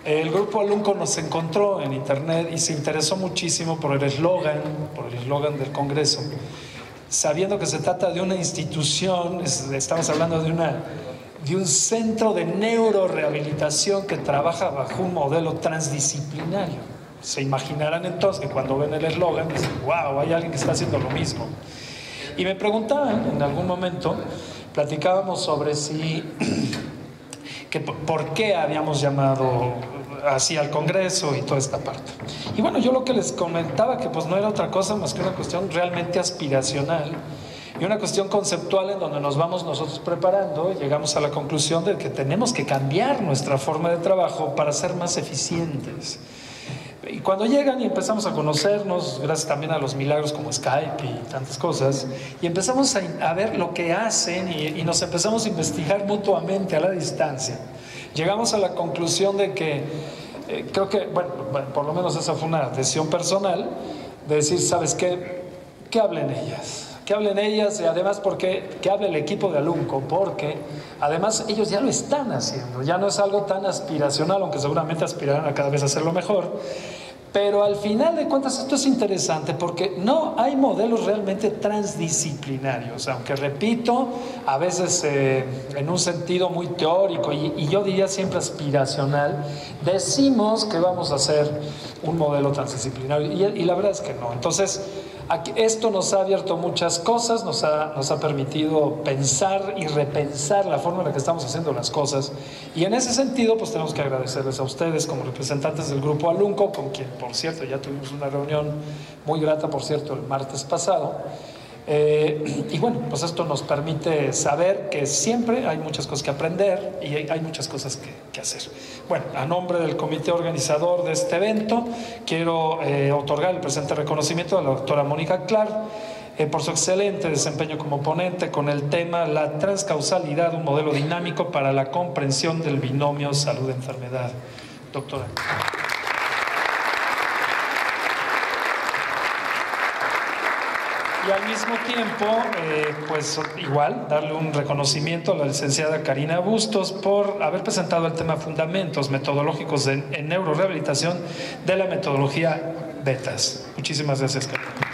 el grupo Alunco nos encontró en Internet y se interesó muchísimo por el eslogan del Congreso, sabiendo que se trata de una institución, estamos hablando de un centro de neurorehabilitación que trabaja bajo un modelo transdisciplinario. Se imaginarán entonces que cuando ven el eslogan dicen, wow, hay alguien que está haciendo lo mismo. Y me preguntaban en algún momento, platicábamos sobre por qué habíamos llamado así al Congreso y toda esta parte. Y bueno, yo lo que les comentaba que pues no era otra cosa más que una cuestión realmente aspiracional y una cuestión conceptual en donde nos vamos nosotros preparando y llegamos a la conclusión de que tenemos que cambiar nuestra forma de trabajo para ser más eficientes. Y cuando llegan y empezamos a conocernos, gracias también a los milagros como Skype y tantas cosas, y empezamos a ver lo que hacen y nos empezamos a investigar mutuamente a la distancia, llegamos a la conclusión de que creo que, bueno, por lo menos esa fue una decisión personal, de decir, ¿sabes qué? Que hablen ellas. Que hablen ellas y además que hable el equipo de Alunco, porque además ellos ya lo están haciendo, ya no es algo tan aspiracional, aunque seguramente aspirarán a cada vez hacerlo mejor, pero al final de cuentas esto es interesante porque no hay modelos realmente transdisciplinarios, aunque repito, a veces en un sentido muy teórico y yo diría siempre aspiracional, decimos que vamos a hacer un modelo transdisciplinario y la verdad es que no. Entonces, esto nos ha abierto muchas cosas, nos ha permitido pensar y repensar la forma en la que estamos haciendo las cosas, y en ese sentido pues tenemos que agradecerles a ustedes como representantes del grupo Alunco, con quien por cierto ya tuvimos una reunión muy grata, por cierto, el martes pasado. Y bueno, pues esto nos permite saber que siempre hay muchas cosas que aprender y hay muchas cosas que hacer. Bueno, a nombre del comité organizador de este evento, quiero otorgar el presente reconocimiento a la doctora Mónica Clark por su excelente desempeño como ponente con el tema La transcausalidad, un modelo dinámico para la comprensión del binomio salud-enfermedad. Doctora. Y al mismo tiempo, pues igual, darle un reconocimiento a la licenciada Karina Bustos por haber presentado el tema Fundamentos Metodológicos en Neurorehabilitación de la metodología BETAS. Muchísimas gracias, Karina.